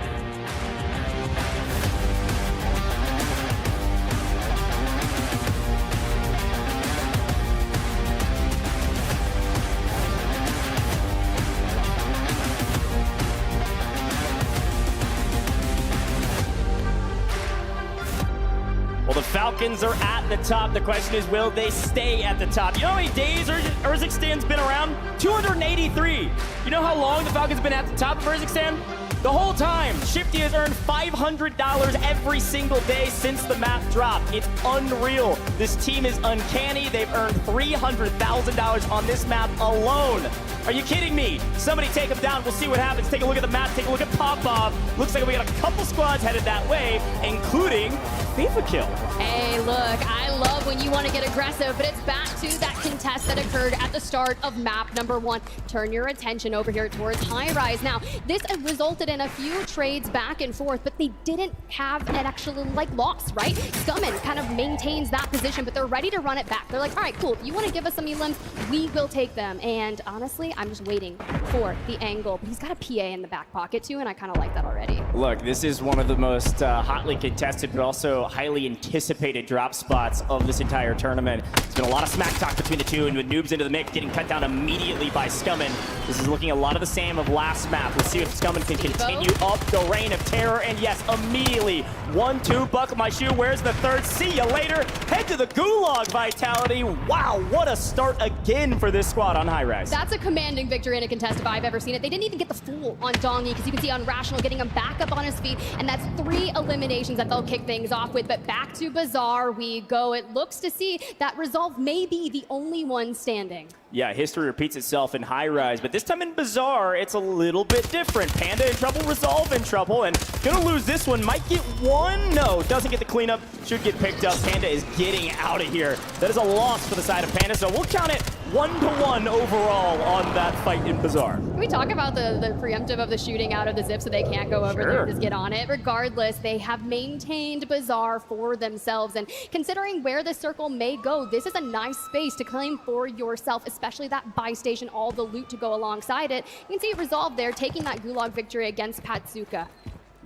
Well, the Falcons are at the top. The question is, will they stay at the top? You know how many days Urzikstan's been around? 283. You know how long the Falcons have been at the top of Urzikstan? The whole time. Shifty has earned $500 every single day since the map dropped. It's unreal. This team is uncanny. They've earned $300,000 on this map alone. Are you kidding me? Somebody take them down. We'll see what happens. Take a look at the map. Take a look at Popov. Looks like we got a couple squads headed that way, including FIFA Kill. Hey, look, I love when you want to get aggressive, but it's back to that contest that occurred at the start of map number 1. Turn your attention over here towards High Rise. Now, this resulted in a few trades back and forth, but they didn't have an actual loss, right? Scummin kind of maintains that position, but they're ready to run it back. They're like, all right, cool. If you want to give us some elims, we will take them. And honestly, I'm just waiting for the angle. But he's got a PA in the back pocket too, and I kind of like that already. Look, this is one of the most hotly contested, but also highly anticipated drop spots of this entire tournament. There's been a lot of smack talk between the two, and with Noobs into the mix, getting cut down immediately by Scummin. This is looking a lot of the same of last map. Let's see if Scummin can continue up the reign of terror, and yes, immediately, 1-2, buckle my shoe, where's the 3rd? See you later. Head to the Gulag Vitality. Wow, what a start again for this squad on High Rise. That's a commanding victory in a contest if I've ever seen it. They didn't even get the fool on Dongy, because you can see Unrational getting him back up on his feet, and that's 3 eliminations that they'll kick things off with. But back to Bazaar we go. It looks to see that Resolve may be the only one standing. Yeah, history repeats itself in High Rise, but this time in Bazaar, it's a little bit different. Panda in trouble, Resolve in trouble, and gonna lose this one. Might get 1. No, doesn't get the cleanup. Should get picked up. Panda is getting out of here. That is a loss for the side of Panda, so we'll count it 1-1 overall on that fight in Bazaar. Can we talk about the preemptive of the shooting out of the zip so they can't go over there and just get on it? Regardless, they have maintained Bazaar for themselves, and considering where the circle may go, this is a nice space to claim for yourself, especially that buy station, all the loot to go alongside it. You can see it Resolve there, taking that Gulag victory against Patsuka.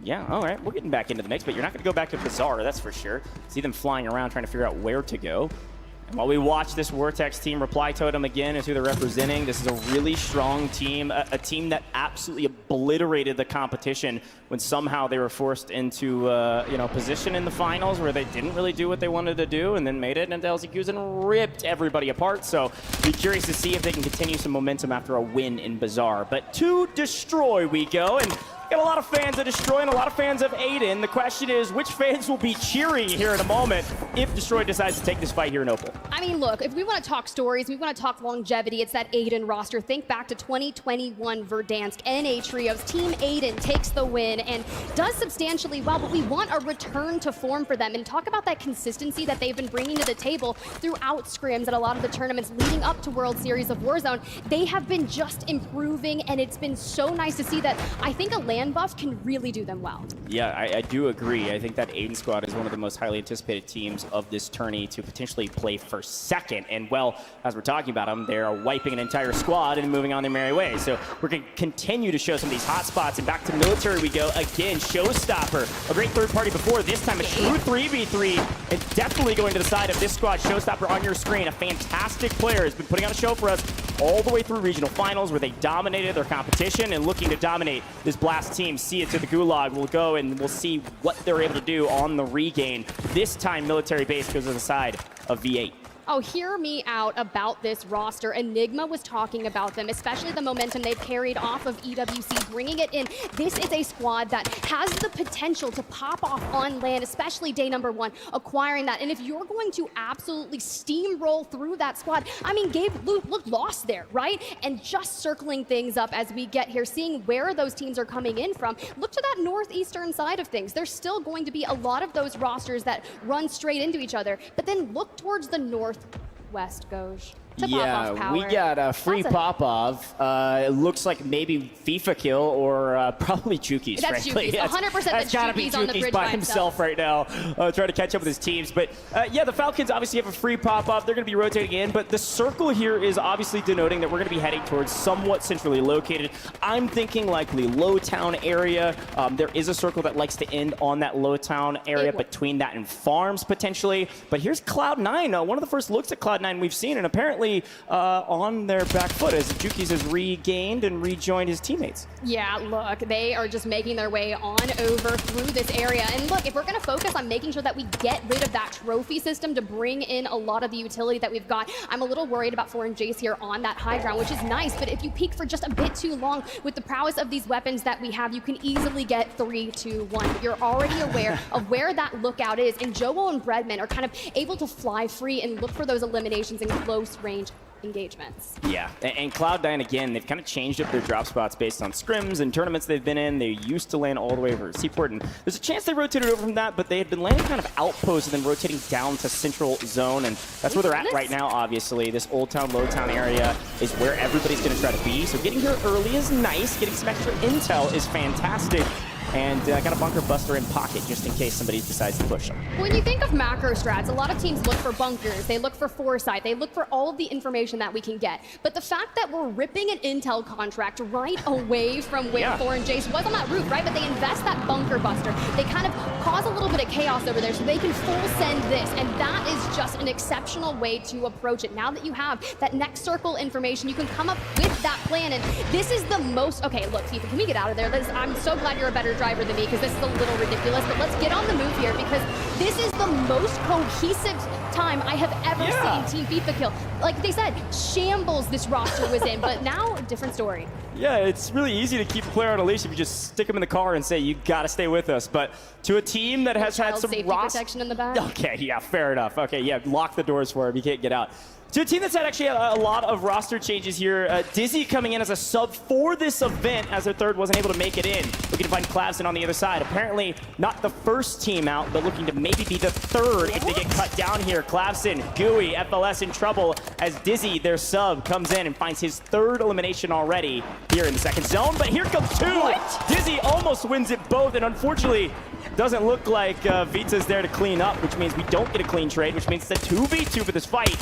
Yeah, all right, we're getting back into the mix, but you're not going to go back to Bazaar, that's for sure. See them flying around trying to figure out where to go. While we watch this Vortex team reply totem again as who they're representing, this is a really strong team, a team that absolutely obliterated the competition when somehow they were forced into position in the finals where they didn't really do what they wanted to do and then made it into LCQs and ripped everybody apart. So be curious to see if they can continue some momentum after a win in Bazaar. But to Destroy we go, and got a lot of fans of Destroy and a lot of fans of Aiden. The question is, which fans will be cheering here in a moment if Destroy decides to take this fight here in Opal? I mean, look, if we want to talk stories, we want to talk longevity, it's that Aiden roster. Think back to 2021 Verdansk NA Trios. Team Aiden takes the win and does substantially well, but we want a return to form for them. And talk about that consistency that they've been bringing to the table throughout scrims at a lot of the tournaments leading up to World Series of Warzone. They have been just improving, and it's been so nice to see that. I think a land buff can really do them well. Yeah, I do agree. I think that Aiden squad is one of the most highly anticipated teams of this tourney to potentially play for second. And well, as we're talking about them, they're wiping an entire squad and moving on their merry way. So we're going to continue to show some of these hot spots. And back to military we go again. Showstopper, a great third party before. This time a true 3v3, and definitely going to the side of this squad. Showstopper on your screen, a fantastic player, has been putting on a show for us all the way through regional finals where they dominated their competition and looking to dominate this Blast team. See it to the Gulag. We'll go and we'll see what they're able to do on the regain. This time military base goes to the side of V8. Oh, hear me out about this roster. Enigma was talking about them, especially the momentum they've carried off of EWC, bringing it in. This is a squad that has the potential to pop off on LAN, especially day number one, acquiring that. And if you're going to absolutely steamroll through that squad, I mean, Gabe looked lost there, right? And just circling things up as we get here, seeing where those teams are coming in from. Look to that northeastern side of things. There's still going to be a lot of those rosters that run straight into each other, but then look towards the northwest, Goj. Yeah, we got a free pop-off. It looks like maybe FIFA kill or probably Juki's, that's frankly. Juki's. 100% that's gotta be Juki's on the bridge by himself right now, trying to catch up with his teams. But yeah, the Falcons obviously have a free pop-off. They're going to be rotating in, but the circle here is obviously denoting that we're going to be heading towards somewhat centrally located. I'm thinking likely Lowtown area. There is a circle that likes to end on that Lowtown area between that and Farms, potentially. But here's Cloud9, one of the first looks at Cloud9 we've seen, and apparently on their back foot as Juki's has regained and rejoined his teammates. Yeah, look, they are just making their way on over through this area. And look, if we're going to focus on making sure that we get rid of that trophy system to bring in a lot of the utility that we've got, I'm a little worried about Foreign Jace here on that high ground, which is nice. But if you peek for just a bit too long with the prowess of these weapons that we have, you can easily get 3, 2, 1. But you're already aware of where that lookout is. And Joel and Breadman are kind of able to fly free and look for those eliminations in close range engagements. Yeah, and Cloud9, again, they've kind of changed up their drop spots based on scrims and tournaments they've been in. They used to land all the way over Seaport, and there's a chance they rotated over from that, but they had been landing kind of outposts and then rotating down to Central Zone, and that's where they're at right now, obviously. This Old Town, Low Town area is where everybody's going to try to be, so getting here early is nice. Getting some extra intel is fantastic. And got a bunker buster in pocket just in case somebody decides to push them. When you think of macro strats, a lot of teams look for bunkers, they look for foresight, they look for all of the information that we can get. But the fact that we're ripping an intel contract right away from where Foreign Jace was on that roof, right? But they invest that bunker buster. They kind of cause a little bit of chaos over there so they can full send this. And that is just an exceptional way to approach it. Now that you have that next circle information, you can come up with that plan. And this is the most, okay, look, FIFA, can we get out of there? I'm so glad you're a better driver than me because this is a little ridiculous, but let's get on the move here because this is the most cohesive time I have ever seen Team FIFA kill. Like they said, shambles this roster was in, but now a different story. Yeah, it's really easy to keep a player on a leash if you just stick him in the car and say, you gotta stay with us. But to a team that has had some safety protection in the back. Okay, yeah, fair enough. Okay, yeah, lock the doors for him. He can't get out. To a team that's had actually a lot of roster changes here. Dizzy coming in as a sub for this event as their third wasn't able to make it in. Looking to find Clavson on the other side. Apparently not the first team out, but looking to maybe be the third if they get cut down here. Clavson, Gooey, FLS in trouble as Dizzy, their sub, comes in and finds his third elimination already here in the second zone. But here comes two. What? Dizzy almost wins it both, and unfortunately doesn't look like Vita's there to clean up, which means we don't get a clean trade, which means it's a 2v2 for this fight.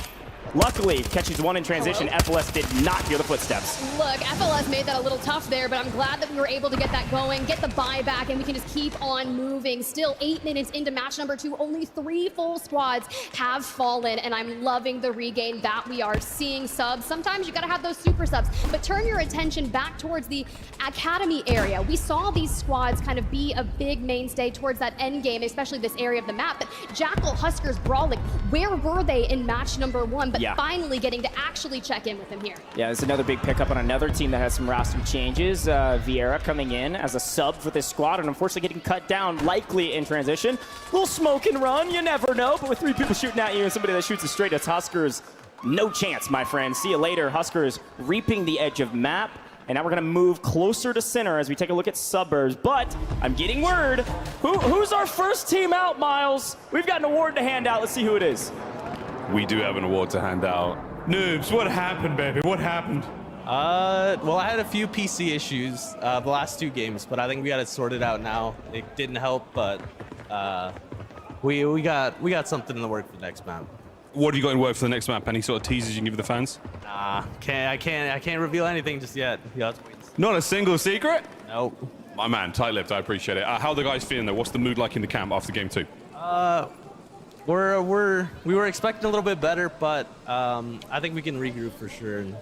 Luckily, catches one in transition. FLS did not hear the footsteps. Look, FLS made that a little tough there, but I'm glad that we were able to get that going, get the buyback, and we can just keep on moving. Still 8 minutes into match number 2. Only 3 full squads have fallen, and I'm loving the regain that we are seeing. Subs, sometimes you gotta have those super subs, but turn your attention back towards the academy area. We saw these squads kind of be a big mainstay towards that end game, especially this area of the map. But Jackal, Huskers, Brawling, where were they in match number 1? But finally getting to actually check in with him here. Yeah, it's another big pickup on another team that has some roster changes. Vieira coming in as a sub for this squad, and unfortunately getting cut down, likely in transition. Little smoke and run, you never know, but with 3 people shooting at you and somebody that shoots it straight, it's Huskers. No chance, my friend. See you later. Huskers reaping the edge of map. And now we're going to move closer to center as we take a look at suburbs. But I'm getting word. Who's our first team out, Miles? We've got an award to hand out. Let's see who it is. We do have an award to hand out. Noobs, what happened, baby? What happened? Well, I had a few PC issues the last 2 games, but I think we got it sorted out now. It didn't help, but we got something in the work for the next map. What have you got in work for the next map? Any sort of teasers you can give the fans? Nah, I can't reveal anything just yet. Not a single secret? Nope. My man, tight-lipped. I appreciate it. How are the guys feeling though? What's the mood like in the camp after game 2? We were expecting a little bit better, but I think we can regroup for sure and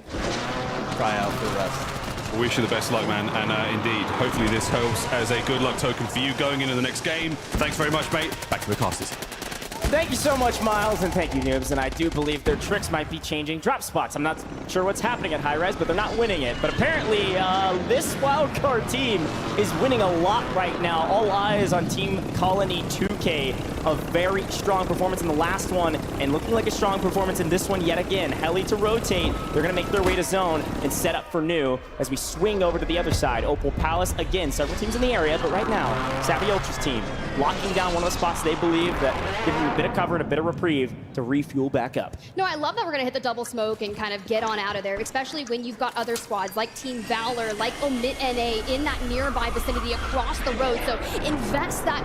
try out for the rest. We wish you the best luck, man, and indeed, hopefully this helps as a good luck token for you going into the next game. Thanks very much, mate. Back to the casters. Thank you so much, Miles, and thank you, Noobs. And I do believe their tricks might be changing drop spots. I'm not sure what's happening at High Res, but they're not winning it. But apparently, this wildcard team is winning a lot right now. All eyes on Team Colony 2K. A very strong performance in the last one, and looking like a strong performance in this one yet again. Heli to rotate. They're going to make their way to zone and set up for new as we swing over to the other side. Opal Palace, again, several teams in the area, but right now, Savvy Ultra's team locking down one of the spots they believe that give them a bit of cover and a bit of reprieve to refuel back up. No, I love that we're going to hit the double smoke and kind of get on out of there, especially when you've got other squads like Team Valor, like Omit NA in that nearby vicinity across the road. So invest that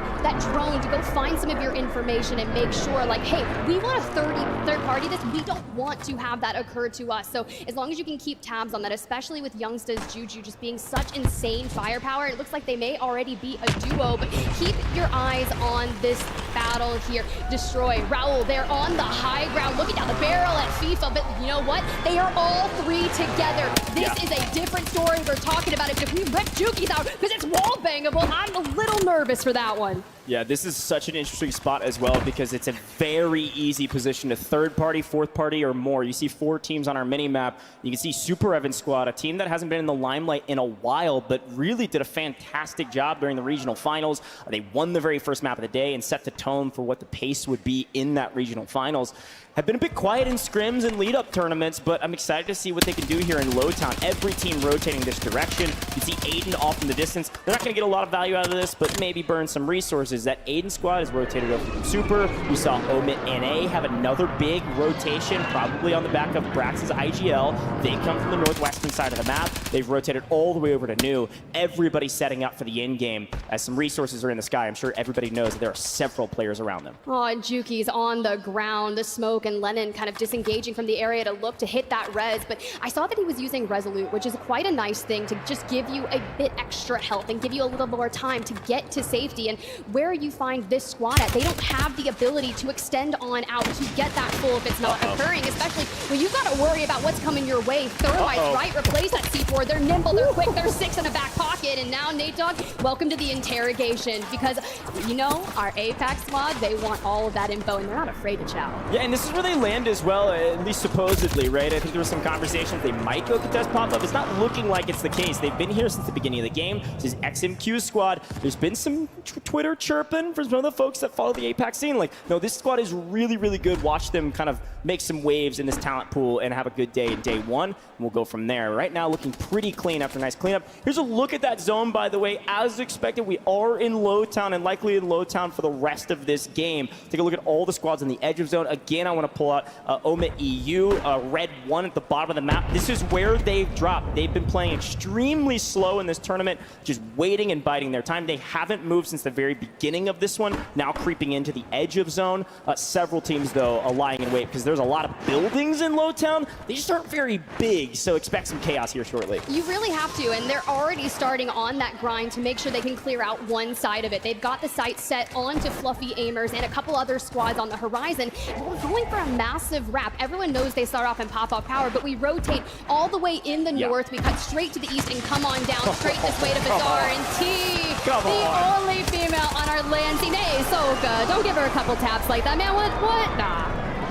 drone to go find some of your information and make sure, like, hey, we want a third party this. We don't want to have that occur to us. So as long as you can keep tabs on that, especially with Youngsta's Juju just being such insane firepower, it looks like they may already be a duo, but keep your eyes on this battle here. Destroy, Raul, they're on the high ground, looking down the barrel at FIFA, but you know what? They are all 3 together. This is a different story. We're talking about it. If we rip Juki's out because it's wall bangable, I'm a little nervous for that one. Yeah, this is such an interesting spot as well because it's a very easy position to third party, fourth party, or more. You see 4 teams on our mini map. You can see Super Evan squad, a team that hasn't been in the limelight in a while, but really did a fantastic job during the regional finals. They won the very first map of the day and set the tone for what the pace would be in that regional finals. Have been a bit quiet in scrims and lead-up tournaments, but I'm excited to see what they can do here in Lowtown. Every team rotating this direction. You see Aiden off in the distance. They're not going to get a lot of value out of this, but maybe burn some resources. That Aiden squad is rotated over from Super. We saw Omit NA have another big rotation, probably on the back of Brax's IGL. They come from the northwestern side of the map. They've rotated all the way over to New. Everybody setting up for the end game as some resources are in the sky. I'm sure everybody knows that there are several players around them. Oh, and Juki's on the ground. The smoke and Lennon kind of disengaging from the area to look to hit that res, but I saw that he was using Resolute, which is quite a nice thing to just give you a bit extra health and give you a little more time to get to safety. And where you find this squad at, they don't have the ability to extend on out to get that full if it's not occurring, especially when you've got to worry about what's coming your way. Thermites, right? Replace that C4. They're nimble, they're quick, they're 6 in a back pocket, and now Nate Dogg, welcome to the interrogation, because you know, our Apex squad, they want all of that info and they're not afraid to chow. Yeah, and this is where they land as well, at least supposedly, right? I think there was some conversations they might go contest pop-up. It's not looking like it's the case. They've been here since the beginning of the game. This is XMQ squad. There's been some Twitter chirping from some of the folks that follow the Apex scene. Like, no, this squad is really, really good. Watch them kind of make some waves in this talent pool and have a good day in day one. And we'll go from there. Right now, looking pretty clean after a nice cleanup. Here's a look at that zone, by the way. As expected, we are in Lowtown and likely in Lowtown for the rest of this game. Take a look at all the squads on the edge of zone. Again, I want want to pull out Omit EU, red 1 at the bottom of the map. This is where they've dropped. They've been playing extremely slow in this tournament, just waiting and biding their time. They haven't moved since the very beginning of this one, now creeping into the edge of zone. Several teams, though, are lying in wait because there's a lot of buildings in Lowtown. They just aren't very big, so expect some chaos here shortly. You really have to, and they're already starting on that grind to make sure they can clear out one side of it. They've got the sight set onto Fluffy Aimers and a couple other squads on the horizon. We're going for a massive wrap. Everyone knows they start off in pop-off power, but we rotate all the way in the north. We cut straight to the east and come on down straight this way to Bazaar and T. The only female on our land scene. Hey, Soka, don't give her a couple taps like that, man. What? Nah.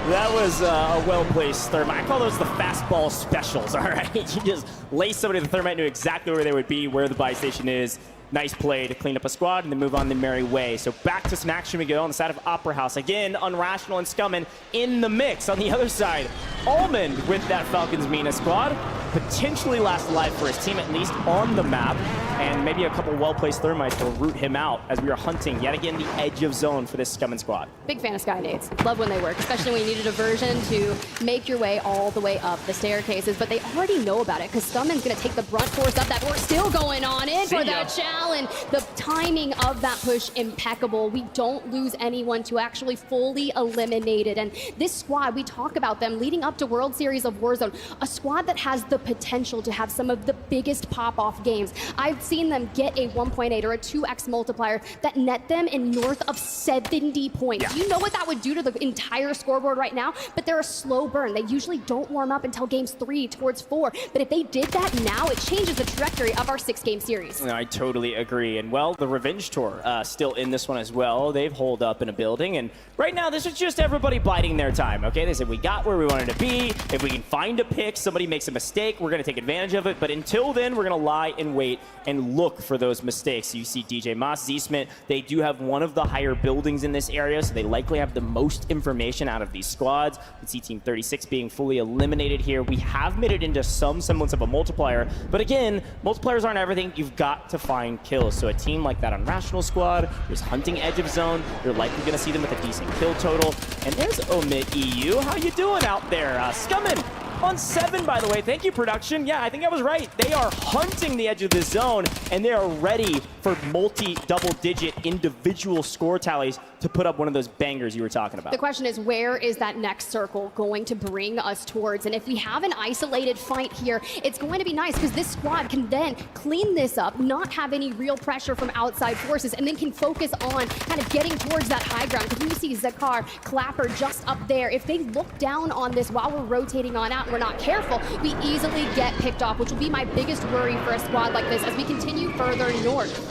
That was a well-placed thermite. I call those the fastball specials, all right? You just lace somebody with the thermite, knew exactly where they would be, where the buy station is. Nice play to clean up a squad and then move on the merry way. So back to some action we go on the side of Opera House. Again, Unrational and Scummin in the mix. On the other side, Almond with that Falcons Mina squad. Potentially last alive for his team, at least on the map. And maybe a couple well-placed thermites to root him out as we are hunting yet again the edge of zone for this Scummin squad. Big fan of Sky Nades. Love when they work, especially when you need a diversion to make your way all the way up the staircases. But they already know about it because Scummin's going to take the brunt force up that. We're still going on in for that challenge. The timing of that push, impeccable. We don't lose anyone to actually fully eliminate it. And this squad, we talk about them leading up to World Series of Warzone, a squad that has the potential to have some of the biggest pop-off games. I've seen them get a 1.8 or a 2x multiplier that net them in north of 70 points. Yeah. You know what that would do to the entire scoreboard right now? But they're a slow burn. They usually don't warm up until games 3 towards 4. But if they did that now, it changes the trajectory of our 6-game series. No, I totally agree. And well, the Revenge Tour still in this one as well. They've holed up in a building. And right now, this is just everybody biding their time, okay? They said, we got where we wanted to be. If we can find a pick, somebody makes a mistake, we're going to take advantage of it. But until then, we're going to lie and wait and look for those mistakes. You see DJ Moss, Z-Smith, they do have one of the higher buildings in this area, so they likely have the most information out of these squads. We see Team 36 being fully eliminated here. We have made it into some semblance of a multiplier, but again, multipliers aren't everything. You've got to find kills. So a team like that Unrational squad who's hunting edge of zone, you're likely going to see them with a decent kill total. And there's Omit EU. How you doing out there? Scummin on 7, by the way. Thank you, production. Yeah, I think I was right. They are hunting the edge of the zone, and they are ready for multi-double-digit individual score tallies to put up one of those bangers you were talking about. The question is, where is that next circle going to bring us towards? And if we have an isolated fight here, it's going to be nice because this squad can then clean this up, not have any real pressure from outside forces, and then can focus on kind of getting towards that high ground. Because when you see Zakar, Clapper just up there, if they look down on this while we're rotating on out and we're not careful, we easily get picked off, which will be my biggest worry for a squad like this as we continue further north.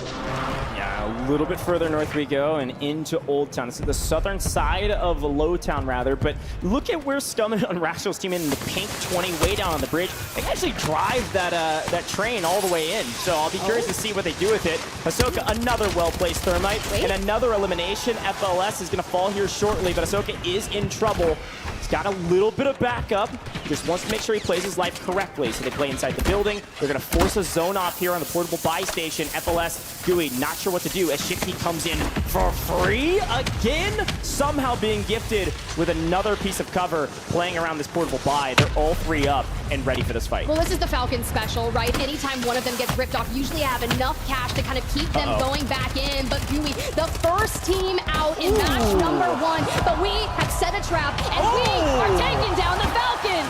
Yeah, a little bit further north we go and into Old Town. This is the southern side of Lowtown, rather. But look at where Scummin and Rational's team in the pink 20 way down on the bridge. They can actually drive that train all the way in. So I'll be curious to see what they do with it. Ahsoka, another well-placed thermite. And another elimination. FLS is going to fall here shortly, but Ahsoka is in trouble. He's got a little bit of backup. Just wants to make sure he plays his life correctly. So they play inside the building. They're going to force a zone off here on the portable buy station. FLS, Dewey, not sure what to do as Shifty comes in for free again. Somehow being gifted with another piece of cover playing around this portable buy. They're all 3 up and ready for this fight. Well, this is the Falcons special, right? Anytime one of them gets ripped off, usually have enough cash to kind of keep them going back in. But Dewey, the first team out in match number 1. But we have set a trap and we are taking down the Falcons.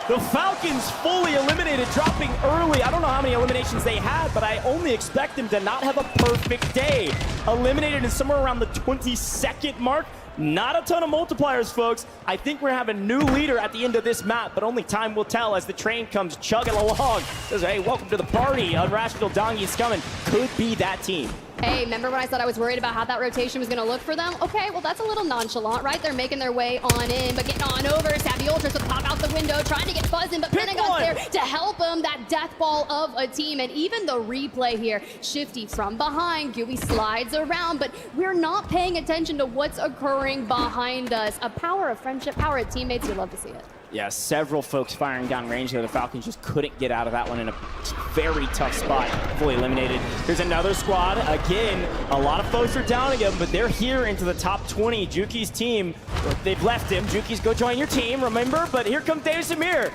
The Falcons fully eliminated, dropping early. I don't know how many eliminations they had, but I only expect them to not have a perfect day. Eliminated in somewhere around the 22nd mark. Not a ton of multipliers, folks. I think we're having a new leader at the end of this map, but only time will tell as the train comes chugging along. Says, hey, welcome to the party. Unrational, Dongy, and Scummin could be that team. Hey, remember when I said I was worried about how that rotation was going to look for them? Okay, well, that's a little nonchalant, right? They're making their way on in, but getting on over. Savvy Ultras would pop out the window, trying to get buzzing, but Pentagon's there to help him. That death ball of a team, and even the replay here. Shifty from behind. Gooey slides around, but we're not paying attention to what's occurring behind us. A power of friendship, power of teammates. You love to see it. Yeah, several folks firing down range there. The Falcons just couldn't get out of that one in a very tough spot. Fully eliminated. Here's another squad. Again, a lot of folks are downing him, but they're here into the top 20. Juki's team, they've left him. Juki's go join your team, remember? But here comes Dave Samir.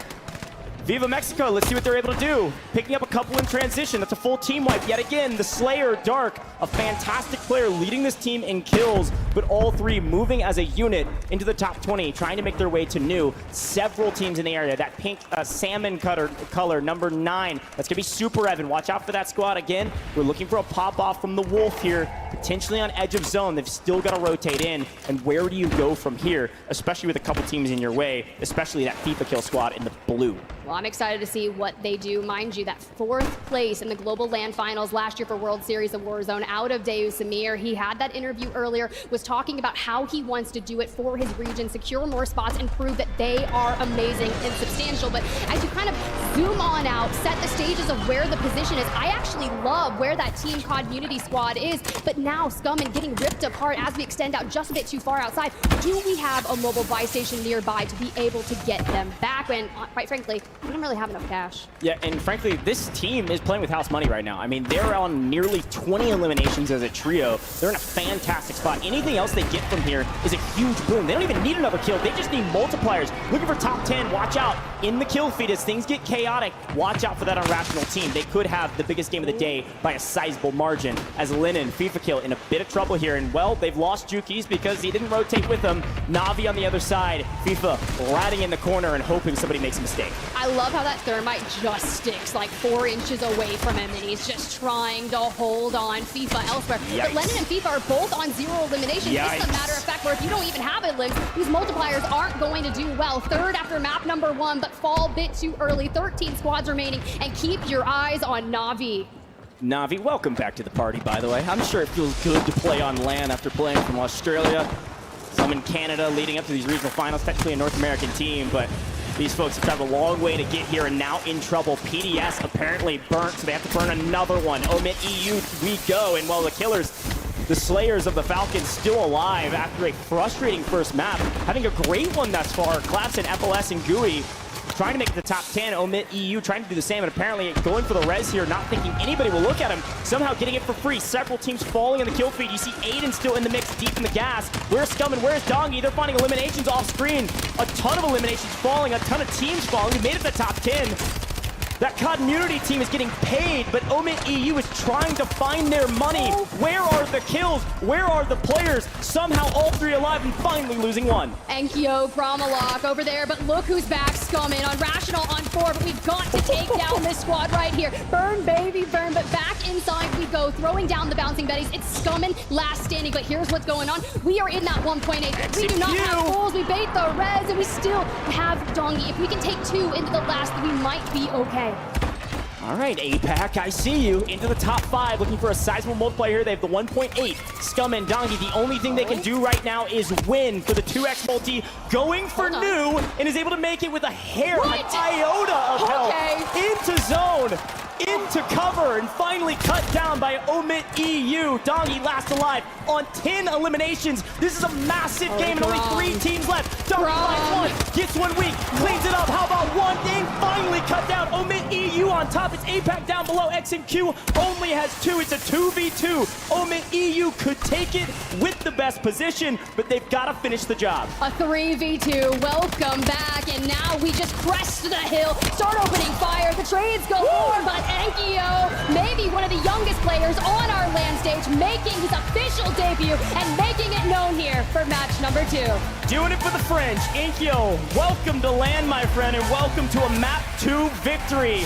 Viva Mexico, let's see what they're able to do. Picking up a couple in transition. That's a full team wipe. Yet again, the Slayer, Dark, a fantastic player leading this team in kills, but all three moving as a unit into the top 20, trying to make their way to new. Several teams in the area. That pink salmon color, number 9. That's going to be Super Evan. Watch out for that squad again. We're looking for a pop-off from the Wolf here, potentially on edge of zone. They've still got to rotate in. And where do you go from here, especially with a couple teams in your way, especially that FIFA kill squad in the blue? Well, I'm excited to see what they do. Mind you, that 4th place in the Global LAN Finals last year for World Series of Warzone out of Deus Samir. He had that interview earlier, was talking about how he wants to do it for his region, secure more spots, and prove that they are amazing and substantial. But as you kind of zoom on out, set the stages of where the position is, I actually love where that Team COD Unity squad is. But now Scummin getting ripped apart as we extend out just a bit too far outside. Do we have a mobile buy station nearby to be able to get them back when, quite frankly, we don't really have enough cash? Yeah, and frankly, this team is playing with house money right now. I mean, they're on nearly 20 eliminations as a trio. They're in a fantastic spot. Anything else they get from here is a huge boom. They don't even need another kill. They just need multipliers. Looking for top 10. Watch out in the kill feed as things get chaotic. Watch out for that Unrational team. They could have the biggest game of the day by a sizable margin as Lennon, FIFA kill, in a bit of trouble here. And, well, they've lost Juki's because he didn't rotate with them. Navi on the other side. FIFA riding in the corner and hoping somebody makes a mistake. I love how that thermite just sticks like 4 inches away from him, and he's just trying to hold on. FIFA elsewhere. Yikes. But Lennon and FIFA are both on 0 eliminations. Yikes. This is a matter of fact where if you don't even have elims, these multipliers aren't going to do well. 3rd after map number 1, but fall a bit too early. 13 squads remaining, and keep your eyes on Navi. Navi, welcome back to the party, by the way. I'm sure it feels good to play on LAN after playing from Australia. Some in Canada leading up to these regional finals, technically a North American team, but these folks have traveled a long way to get here and now in trouble. PDS apparently burnt, so they have to burn another one. Omit EU, we go. And while the killers, the Slayers of the Falcons, still alive after a frustrating first map, having a great one thus far. Clapson, FLS, and Gooey trying to make it the top 10. Omit EU trying to do the same, and apparently going for the res here, not thinking anybody will look at him. Somehow getting it for free. Several teams falling in the kill feed. You see Aiden still in the mix, deep in the gas. Where's Scummin? Where's Dongi? They're finding eliminations off screen. A ton of eliminations falling, a ton of teams falling. We made it to the top 10. That community team is getting paid, but Omit EU is trying to find their money. Where are the kills? Where are the players? Somehow all 3 alive and finally losing one. Enkyo, Gromalok over there, but look who's back. Scummin on Rational on 4, but we've got to take down this squad right here. Burn, baby, burn, but back inside we go, throwing down the bouncing betties. It's Scummin last standing, but here's what's going on. We are in that 1.8. We do not have fools. We bait the res, and we still have Dongi. If we can take 2 into the last, we might be okay. All right, APAC, I see you. Into the top 5, looking for a sizable multiplier here. They have the 1.8. Scum and Dongi, the only thing they can do right now is win for the 2x multi. Going for new, and is able to make it with a hair, an iota of health. Into zone, into cover, and finally cut down by Omit EU. Dongi last alive on 10 eliminations. This is a massive game, and only 3 teams left. Dongi finds 1, gets 1 weak, cleans it up. How about 1 game? Finally cut down. Omit EU on top. It's APAC down below. XMQ only has 2. It's a 2v2. Omit EU could take it with the best position, but they've got to finish the job. A 3v2. Welcome back, and now we just crest the hill. Start opening fire. The trades go forward, but Enkyo, maybe one of the youngest players on our LAN stage, making his official debut and making it known here for match number 2. Doing it for the French. Enkyo, welcome to LAN, my friend, and welcome to a map 2 victory.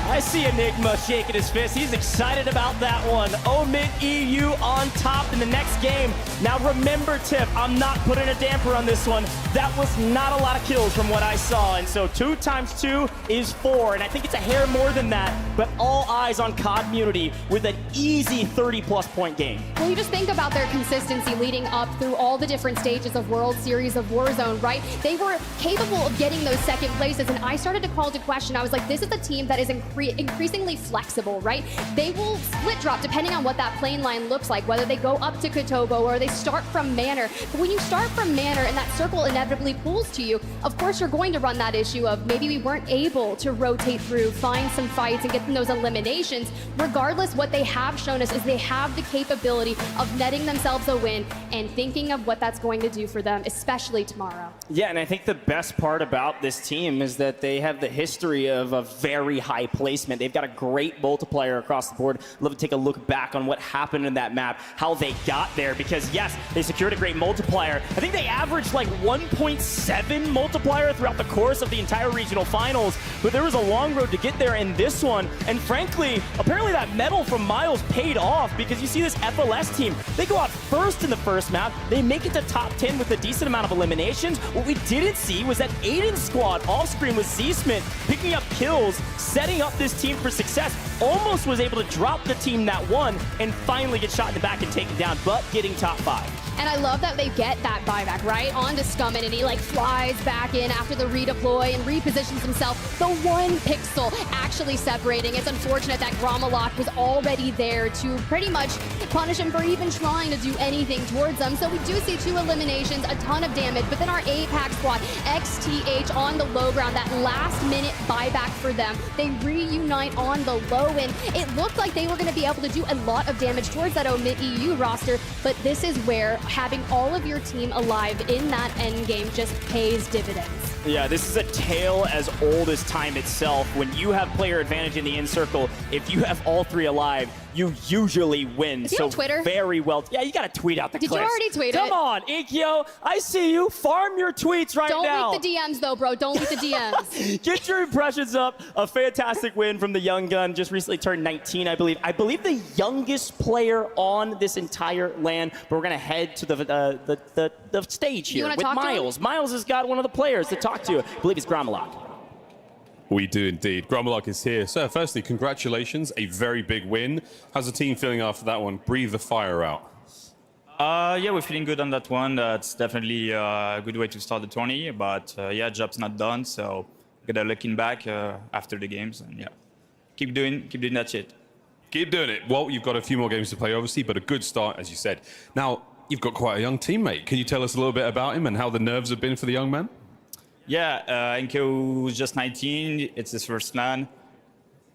I see Enigma shaking his fist. He's excited about that one. Omit EU on top in the next game. Now remember, Tiff, I'm not putting a damper on this one. That was not a lot of kills from what I saw. And so 2 times 2 is 4. And I think it's a hair more than that. But all eyes on COD Community with an easy 30-plus point game. Well, you just think about their consistency leading up through all the different stages of World Series of Warzone, right? They were capable of getting those second places. And I started to call to question. I was like, this is a team that is incredible increasingly flexible, right? They will split drop depending on what that plane line looks like, whether they go up to Kotobo or they start from Manor. But when you start from Manor and that circle inevitably pulls to you, of course you're going to run that issue of maybe we weren't able to rotate through, find some fights and get them those eliminations. Regardless, what they have shown us is they have the capability of netting themselves a win and thinking of what that's going to do for them, especially tomorrow. Yeah, and I think the best part about this team is that they have the history of a very high placement. They've got a great multiplier across the board. Love to take a look back on what happened in that map, how they got there, because yes, they secured a great multiplier. I think they averaged like 1.7 multiplier throughout the course of the entire regional finals, but there was a long road to get there in this one. And frankly, apparently that medal from Miles paid off, because you see this FLS team, they go out first in the first map, they make it to top 10 with a decent amount of eliminations. What we didn't see was that Aiden's squad off screen with Z-Smith picking up kills, setting up this team for success, almost was able to drop the team that won and finally get shot in the back and taken down, but getting top 5. And I love that they get that buyback, right? Onto Scummin, and he like flies back in after the redeploy and repositions himself. The 1 pixel actually separating. It's unfortunate that Gromalok was already there to pretty much punish him for even trying to do anything towards them. So we do see 2 eliminations, a ton of damage, but then our APAC squad, XTH on the low ground, that last minute buyback for them. They reunite on the low end. It looked like they were going to be able to do a lot of damage towards that Omit EU roster, but this is where having all of your team alive in that end game just pays dividends. Yeah, this is a tale as old as time itself. When you have player advantage in the in circle, if you have all 3 alive, you usually win. Is he on Twitter? Very well. Yeah, you got to tweet out the clips. Did you already tweet it? Come on, Ikkyo. I see you. Farm your tweets right now. Don't leak the DMs, though, bro. Don't leak the DMs. Get your impressions up. A fantastic win from the young gun. Just recently turned 19, I believe. I believe the youngest player on this entire LAN. But we're going to head to the stage here with Miles. Miles has got one of the players to talk to. I believe it's Gromalok. We do indeed. Gromalok is here. So firstly, congratulations. A very big win. How's the team feeling after that one? Breathe the fire out. Yeah, we're feeling good on that one. That's definitely a good way to start the tourney. But yeah, job's not done. So gotta looking back after the games. And yeah, keep doing that shit. Keep doing it. Well, you've got a few more games to play, obviously, but a good start, as you said. Now, you've got quite a young teammate. Can you tell us a little bit about him and how the nerves have been for the young man? Yeah, Enko is just 19. It's his first LAN.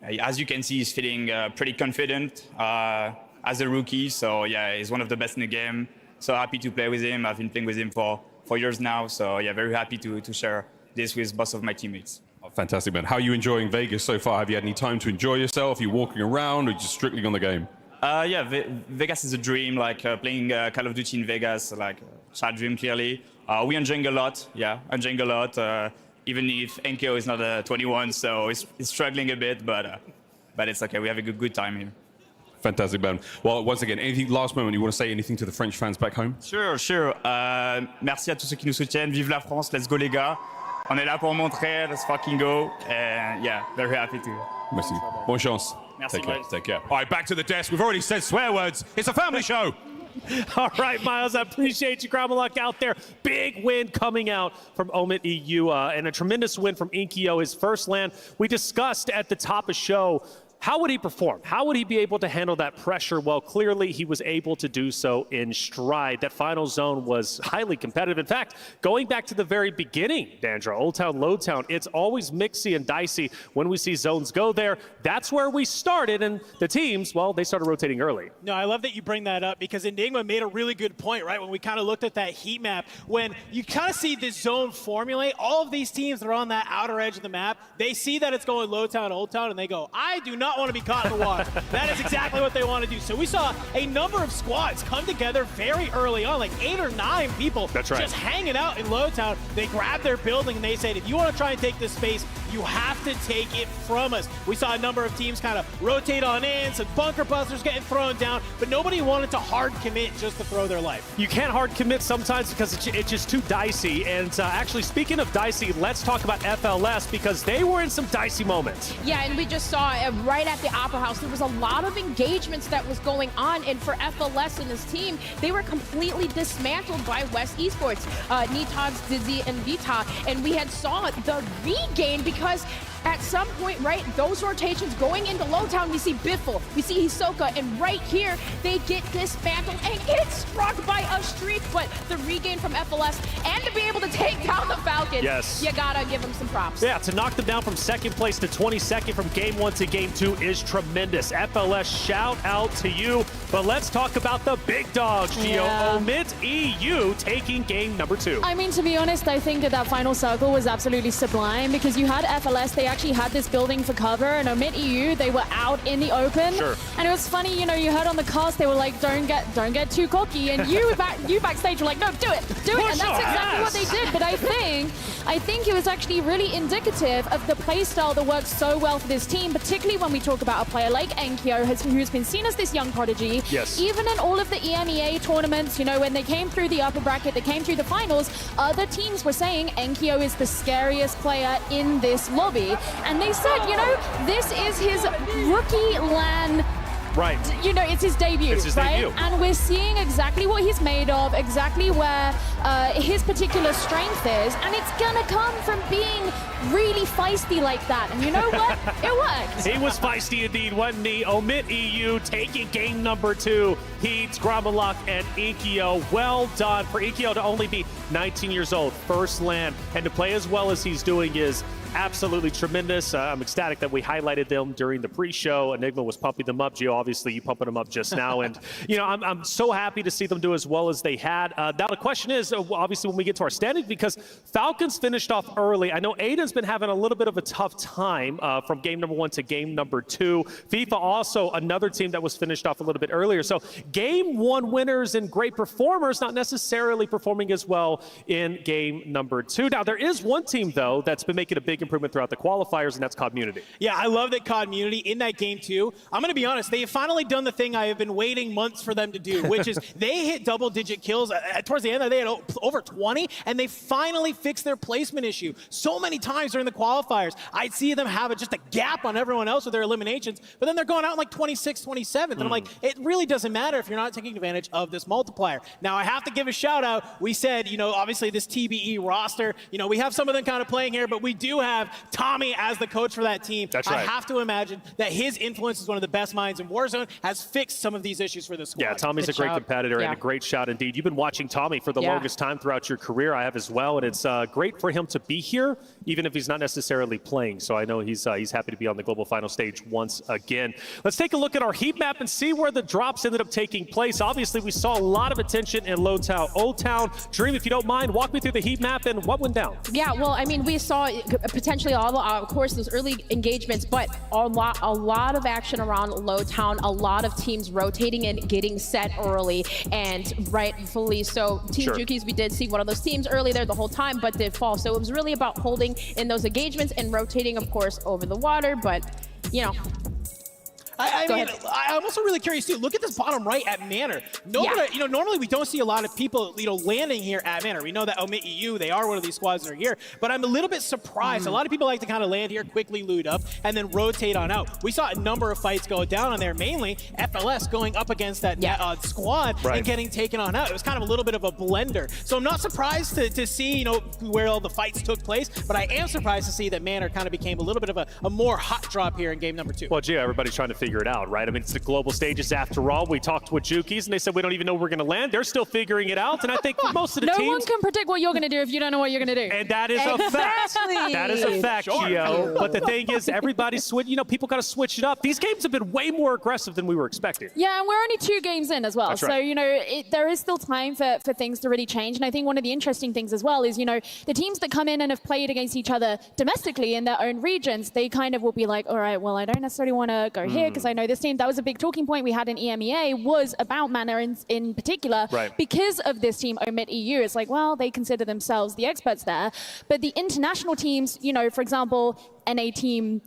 As you can see, he's feeling pretty confident as a rookie. So yeah, he's one of the best in the game. So happy to play with him. I've been playing with him for years now. So yeah, very happy to share this with both of my teammates. Oh, fantastic, man. How are you enjoying Vegas so far? Have you had any time to enjoy yourself? Are you walking around or just strictly on the game? Yeah, Vegas is a dream. Like playing Call of Duty in Vegas, like child dream clearly. We're enjoying a lot. Yeah, enjoying a lot. Even if Enko is not 21, so he's struggling a bit, but it's okay. We have a good time here. Fantastic, man. Well, once again, anything last moment you want to say anything to the French fans back home? Sure. Merci à tous ceux qui nous soutiennent. Vive la France. Let's go, les gars. On est là pour montrer. Let's fucking go. And yeah, very happy to. Merci. Bonne chance. Merci. Take care. All right, back to the desk. We've already said swear words. It's a family show. All right, Miles, I appreciate you. Gromalok out there. Big win coming out from Omit EU and a tremendous win from Inkyo, his first LAN. We discussed at the top of show, how would he perform? How would he be able to handle that pressure? Well, clearly he was able to do so in stride. That final zone was highly competitive. In fact, going back to the very beginning, Dandra, Old Town, Low Town, it's always mixy and dicey when we see zones go there. That's where we started, and the teams, well, they started rotating early. No, I love that you bring that up because Enigma made a really good point, right? When we kind of looked at that heat map, when you kind of see this zone formulate, all of these teams that are on that outer edge of the map, they see that it's going Low Town, Old Town, and they go, I do not want to be caught in the water. That is exactly what they want to do. So we saw a number of squads come together very early on, like 8 or 9 people. That's right. Just hanging out in Low Town. They grabbed their building and they said, if you want to try and take this space, you have to take it from us. We saw a number of teams kind of rotate on in, some bunker busters getting thrown down, but nobody wanted to hard commit just to throw their life. You can't hard commit sometimes because it's just too dicey. And actually, speaking of dicey, let's talk about FLS because they were in some dicey moments. Yeah, and we just saw right at the Opera House, there was a lot of engagements that was going on, and for FLS and his team, they were completely dismantled by West Esports, Nitogs, Dizzy, and Vita, and we had saw the regain because at some point, right, those rotations going into Lowtown, we see Biffle, we see Hisoka, and right here, they get dismantled and get struck by a streak, but the regain from FLS and to be able to take down the Falcons, yes, you gotta give them some props. Yeah, to knock them down from second place to 22nd from game 1 to game 2 is tremendous. FLS, shout out to you. But let's talk about the big dogs, Gio. Yeah. Omit EU taking game number 2. I mean, to be honest, I think that final circle was absolutely sublime because you had FLS, they actually had this building for cover, and Omit EU, they were out in the open. Sure. And it was funny, you know, you heard on the cast, they were like, don't get too cocky, and you backstage were like, no, do it, and that's exactly what they did. But I think it was actually really indicative of the play style that works so well for this team, particularly when we talk about a player like Enkyo, who's been seen as this young prodigy. Yes. Even in all of the EMEA tournaments, you know, when they came through the upper bracket, they came through the finals, other teams were saying Enkyo is the scariest player in this lobby. And they said, you know, this is his rookie LAN. Right. You know, it's his debut, It's his right? debut. And we're seeing exactly what he's made of, exactly where his particular strength is, and it's gonna come from being really feisty like that. And you know what? It worked. He was feisty indeed, wasn't he? Omit EU taking game number 2. Heat, Gramalok, and Ikeo. Well done for Ikeo to only be 19 years old, first LAN, and to play as well as he's doing is absolutely tremendous. I'm ecstatic that we highlighted them during the pre-show. Enigma was pumping them up. Gio, obviously, you pumping them up just now. And, you know, I'm so happy to see them do as well as they had. Now, the question is, obviously, when we get to our standings, because Falcons finished off early. I know Aiden's been having a little bit of a tough time from game number 1 to game number 2. FIFA also another team that was finished off a little bit earlier. So game 1 winners and great performers not necessarily performing as well in game number 2. Now, there is one team, though, that's been making a big improvement throughout the qualifiers, and that's Community. Yeah, I love that Community in that game too. I'm going to be honest, they have finally done the thing I have been waiting months for them to do, which is they hit double-digit kills. Towards the end, they had over 20, and they finally fixed their placement issue. So many times during the qualifiers, I'd see them have just a gap on everyone else with their eliminations, but then they're going out in like 26th, 27th, and I'm like, it really doesn't matter if you're not taking advantage of this multiplier. Now, I have to give a shout out. We said, you know, obviously this TBE roster, you know, we have some of them kind of playing here, but we do have Tommy as the coach for that team. That's right. I have to imagine that his influence is one of the best minds in Warzone, has fixed some of these issues for the squad. Yeah, Tommy's a great competitor and a great shot indeed. You've been watching Tommy for the longest time throughout your career. I have as well, and it's great for him to be here, even if he's not necessarily playing. So I know he's happy to be on the global final stage once again. Let's take a look at our heat map and see where the drops ended up taking place. Obviously, we saw a lot of attention in Lowtown, Old Town. Dream, if you don't mind, walk me through the heat map and what went down. Yeah, well, I mean, we saw potentially all, of course, those early engagements, but a lot of action around Lowtown, a lot of teams rotating and getting set early, and rightfully so. Team Jukies, we did see one of those teams early there the whole time, but did fall. So it was really about holding in those engagements and rotating, of course, over the water, but, you know. I mean, I'm also really curious too. Look at this bottom right at Manor. You know, normally we don't see a lot of people, you know, landing here at Manor. We know that Omit EU, they are one of these squads that are here, but I'm a little bit surprised. A lot of people like to kind of land here, quickly loot up, and then rotate on out. We saw a number of fights go down on there, mainly FLS going up against that squad and getting taken on out. It was kind of a little bit of a blender. So I'm not surprised to see, you know, where all the fights took place, but I am surprised to see that Manor kind of became a little bit of a more hot drop here in game number 2. Well, Gio, everybody's trying to figure it out, right? I mean, it's the global stages after all. We talked with Jukies, and they said we don't even know where we're going to land. They're still figuring it out, and I think for most of the teams... No one can predict what you're going to do if you don't know what you're going to do. And that is a fact. That is a fact, Gio. But the thing is, everybody's you know, people got to switch it up. These games have been way more aggressive than we were expecting. Yeah, and we're only 2 games in as well. That's so, right. you know, there is still time for things to really change. And I think one of the interesting things as well is, you know, the teams that come in and have played against each other domestically in their own regions, they kind of will be like, all right, well, I don't necessarily want to go here because I know this team. That was a big talking point we had in EMEA was about Manor in particular because of this team, Omit EU. It's like, well, they consider themselves the experts there. But the international teams, you know, for example, NA team,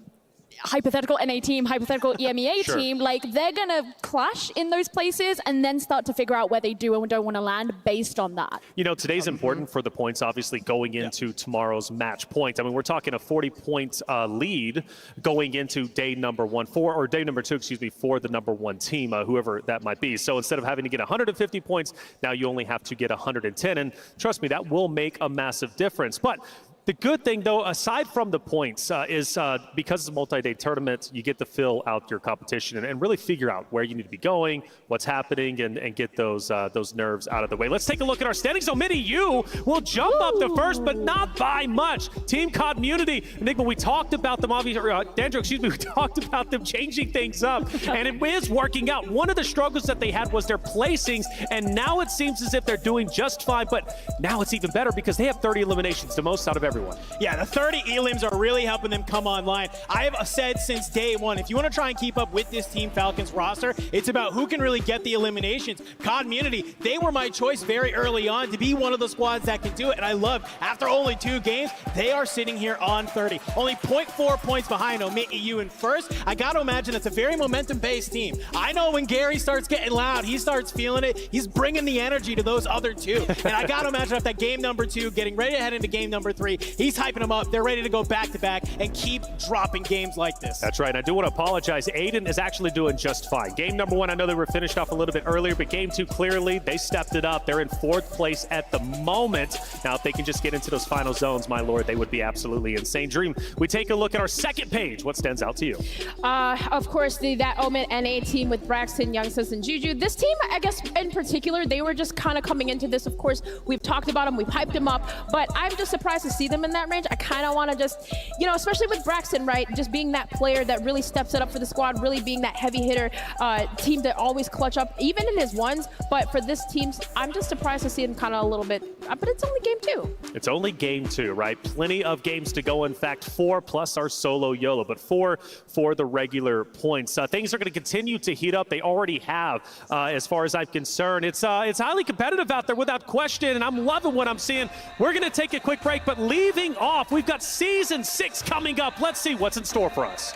hypothetical NA team, hypothetical EMEA team, like they're going to clash in those places and then start to figure out where they do and don't want to land based on that. You know, today's important for the points, obviously, going into tomorrow's match point. I mean, we're talking a 40-point lead going into day number 1, or day number 2, excuse me, for the number 1 team, whoever that might be. So instead of having to get 150 points, now you only have to get 110. And trust me, that will make a massive difference. But The good thing, though, aside from the points, is because it's a multi-day tournament, you get to fill out your competition and really figure out where you need to be going, what's happening, and get those nerves out of the way. Let's take a look at our standings. So Mini U will jump up to first, but not by much. Team Community, Enigma, we talked about them, obviously, Dandro, excuse me, we talked about them changing things up, and it is working out. One of the struggles that they had was their placings, and now it seems as if they're doing just fine, but now it's even better because they have 30 eliminations, the most out of everyone. Yeah, the 30 elims are really helping them come online. I have said since day one, if you want to try and keep up with this Team Falcons roster, it's about who can really get the eliminations. Community, they were my choice very early on to be one of the squads that can do it, and I love, after only 2 games, they are sitting here on 30. Only 0.4 points behind Omit EU in first. I got to imagine that's a very momentum-based team. I know when Gary starts getting loud, he starts feeling it, he's bringing the energy to those other 2. And I got to imagine after that game number 2, getting ready to head into game number 3, he's hyping them up. They're ready to go back-to-back and keep dropping games like this. That's right. I do want to apologize. Aiden is actually doing just fine. Game number 1, I know they were finished off a little bit earlier, but game 2, clearly, they stepped it up. They're in 4th place at the moment. Now, if they can just get into those final zones, my lord, they would be absolutely insane. Dream, we take a look at our second page. What stands out to you? Of course, that Omen NA team with Braxton, Youngsus, and Juju. This team, I guess, in particular, they were just kind of coming into this. Of course, we've talked about them, we've hyped them up, but I'm just surprised to see them in that range. I kind of want to just, you know, especially with Braxton, right, just being that player that really steps it up for the squad, really being that heavy hitter team that always clutch up, even in his ones. But for this team, I'm just surprised to see him kind of a little bit, but it's only game 2. It's only game 2, right? Plenty of games to go. In fact, 4 plus our solo YOLO, but 4 for the regular points. Things are going to continue to heat up. They already have, as far as I'm concerned. It's highly competitive out there without question, and I'm loving what I'm seeing. We're going to take a quick break, but leaving off, we've got Season 6 coming up. Let's see what's in store for us.